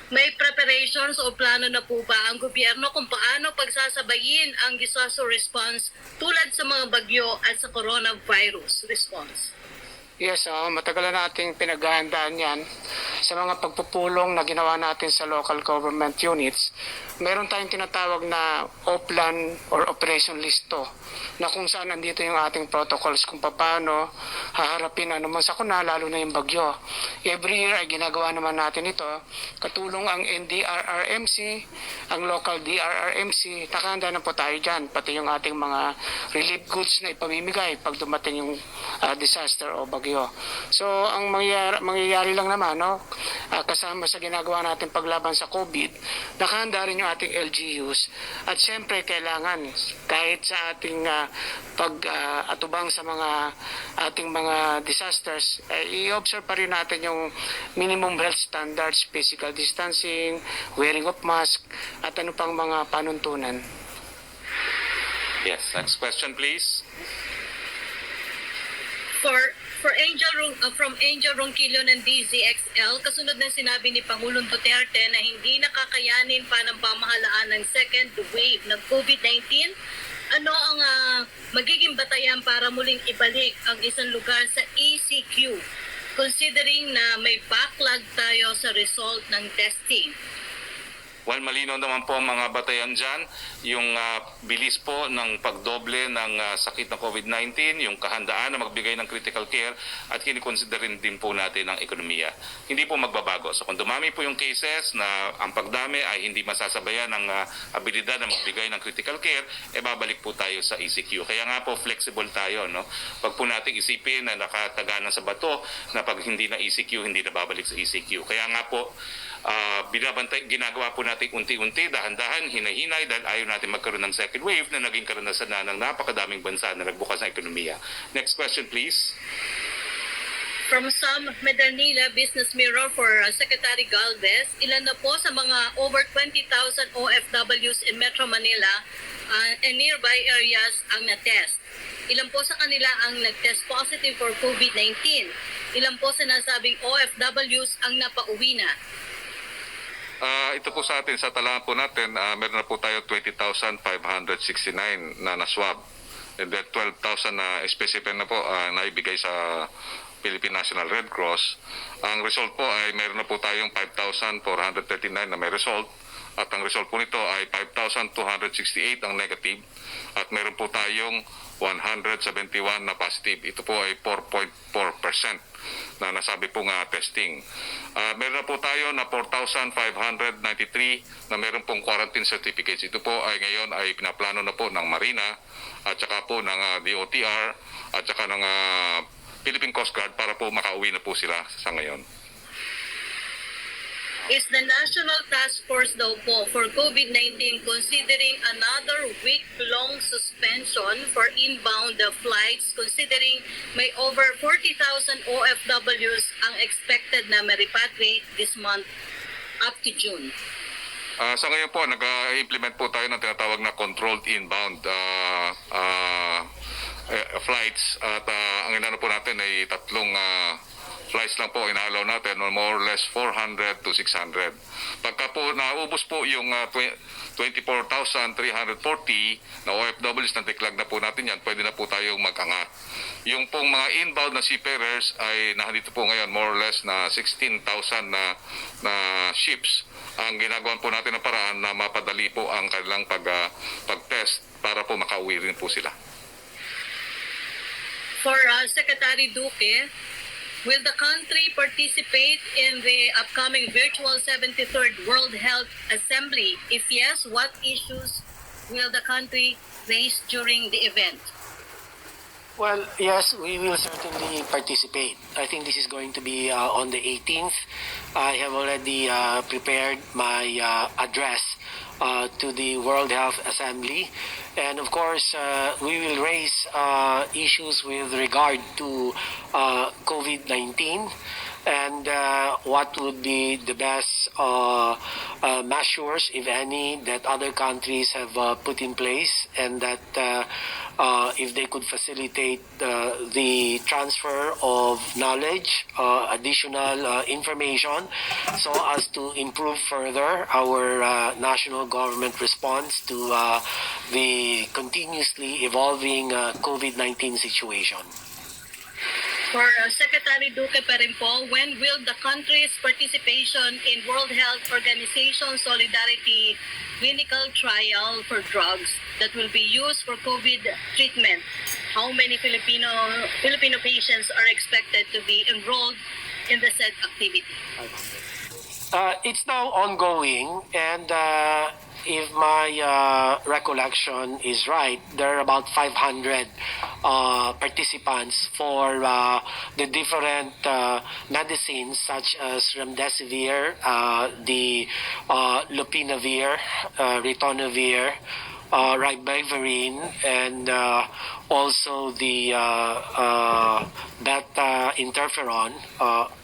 Speaker 7: May preparations o plano na po ba ang gobyerno kung paano pagsasabayin ang disaster response tulad sa mga bagyo at sa coronavirus response?
Speaker 2: Yes, matagal na nating pinaghahandaan yan. Sa mga pagpupulong na ginawa natin sa local government units, meron tayong tinatawag na O-plan or operation listo na kung saan nandito yung ating protocols kung paano haharapin anuman sakuna, lalo na yung bagyo. Every year ay ginagawa naman natin ito. Katulong ang NDRRMC, ang local DRRMC, nakahanda na po tayo dyan, pati yung ating mga relief goods na ipamimigay pag dumating yung disaster o bagyo. So, ang mangyayari lang naman, no, kasama sa ginagawa natin paglaban sa COVID, nakahanda rin yung ating LGUs. At syempre, kailangan, kahit sa ating pag-atubang sa ating mga disasters, i-observe pa rin natin yung minimum health standards, physical distancing, wearing of mask, at ano pang mga panuntunan.
Speaker 6: Yes, next question, please.
Speaker 7: For from Angel Ronquillo ng DZXL, kasunod ng sinabi ni Pangulong Duterte na hindi nakakayanin pa ng pamahalaan ng second wave ng COVID-19, ano ang magiging batayan para muling ibalik ang isang lugar sa ECQ, considering na may backlog tayo sa result ng testing?
Speaker 6: Well, malinaw naman po ang mga batayan dyan, yung bilis po ng pagdoble ng sakit ng COVID-19, yung kahandaan na magbigay ng critical care, at kinikonsiderin din po natin ang ekonomiya. Hindi po magbabago. So kung dumami po yung cases na ang pagdami ay hindi masasabayan ng abilidad na magbigay ng critical care, babalik po tayo sa ECQ. Kaya nga po flexible tayo, no? Pag po natin isipin na nakataganan sa bato na pag hindi na ECQ, hindi na babalik sa ECQ. Kaya nga po, ginagawa po natin unti-unti, dahan-dahan, hinahinay dahil ayaw natin magkaroon ng second wave na naging karanasan na ng napakadaming bansa na nagbukas ng ekonomiya. Next question, please.
Speaker 7: From Sam Medernila Business Mirror for Secretary Galvez, ilan na po sa mga over 20,000 OFWs in Metro Manila and nearby areas ang na-test? Ilan po sa kanila ang nag-test positive for COVID-19? Ilan po sinasabing OFWs ang napauwi na?
Speaker 5: Ito po sa atin, sa talaan po natin, meron na po tayo 20,569 na na-swab. And then 12,000 na specimen na po naibigay sa Philippine National Red Cross. Ang result po ay meron na po tayong 5,439 na may result. At ang result po nito ay 5,268 ang negative. At meron po tayong 171 na positive. Ito po ay 4.4% na nasabi pong testing. Meron na po tayo na 4,593 na meron pong quarantine certificates. Ito po ay ngayon ay pinaplano na po ng Marina at saka po ng DOTR at saka ng Philippine Coast Guard para po makauwi na po sila sa ngayon.
Speaker 7: Is the National Task Force daw po for COVID-19 considering another week-long suspension for inbound flights considering may over 40,000 OFWs ang expected na ma-repatriate this month up to June?
Speaker 5: Sa ngayon po, nag-implement po tayo ng tinatawag na controlled inbound flights at ang inano po natin ay tatlong flights lang po inaalaw natin, more or less 400 to 600. Pagka po naubos po yung 24,340 na OFWs na declag na po natin yan, pwede na po tayong mag-angat. Yung pong mga inbound na seafarers ay nandito po ngayon more or less na 16,000 na ships. Ang ginagawa po natin ng paraan na mapadali po ang kanilang pag-test para po makauwi rin po sila.
Speaker 7: For Secretary Duque, will the country participate in the upcoming virtual 73rd World Health Assembly? If yes, what issues will the country raise during the event?
Speaker 3: Well, yes, we will certainly participate. I think this is going to be on the 18th. I have already prepared my address to the World Health Assembly. And of course, we will raise issues with regard to COVID-19 and what would be the best measures, if any, that other countries have put in place, and that if they could facilitate the transfer of knowledge, additional information, so as to improve further our national government response to the continuously evolving COVID-19 situation.
Speaker 7: For Secretary Duque pa rin po, when will the country's participation in World Health Organization Solidarity clinical trial for drugs that will be used for COVID treatment? How many Filipino patients are expected to be enrolled in the said activity?
Speaker 3: It's now ongoing, and if my recollection is right, there are about 500 participants for the different medicines such as remdesivir, the lopinavir, ritonavir, ribavirin, and also the beta interferon,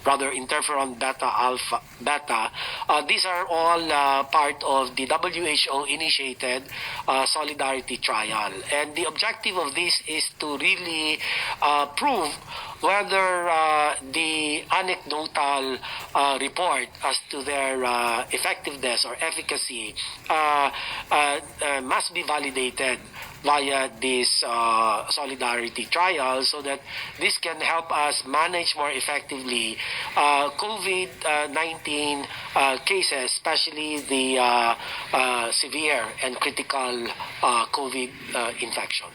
Speaker 3: interferon beta. These are all part of the WHO initiated solidarity trial, and the objective of this is to really prove whether the anecdotal report as to their effectiveness or efficacy must be validated via this solidarity trial, so that this can help us manage more effectively COVID-19 cases, especially the severe and critical COVID infection.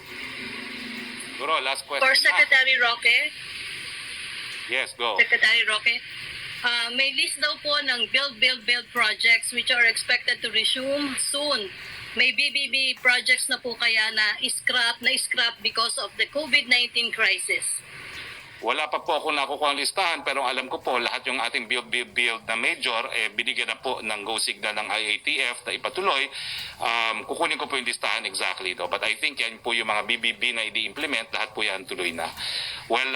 Speaker 6: Guro, last question.
Speaker 7: For Secretary Roque,
Speaker 6: Yes, go.
Speaker 7: Secretary Roque, may list daw po ng build projects which are expected to resume soon. May BBB projects na po kaya na scrap because of the COVID-19 crisis?
Speaker 6: Wala pa po ako nakukuha ang listahan, pero alam ko po lahat yung ating build na major, binigyan na po ng go signal ng IATF na ipatuloy. Kukunin ko po yung listahan exactly. But I think yan po yung mga BBB na i-implement, lahat po yan tuloy na. Well,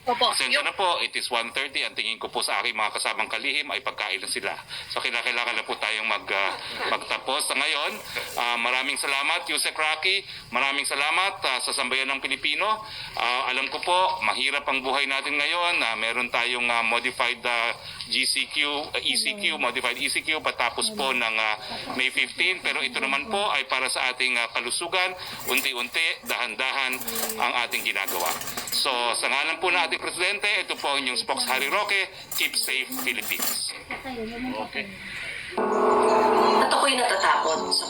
Speaker 6: pasensya na po, it is 1:30. Ang tingin ko po sa aking mga kasamang kalihim ay pagkain na sila. So kailangan na po tayong magtapos. Sa ngayon, maraming salamat, Yusek Rocky. Maraming salamat sa sambayan ng Pilipino. Alam ko po, mahirap ang buhay natin ngayon. Meron tayong modified modified ECQ patapos po ng May 15. Pero ito naman po ay para sa ating kalusugan. Unti-unti, dahan-dahan ang ating ginagawa. So, sa ngalan po ng ating Presidente, ito po ang inyong spokes Harry Roque. Keep safe, Philippines.
Speaker 14: At ako'y natatakot sa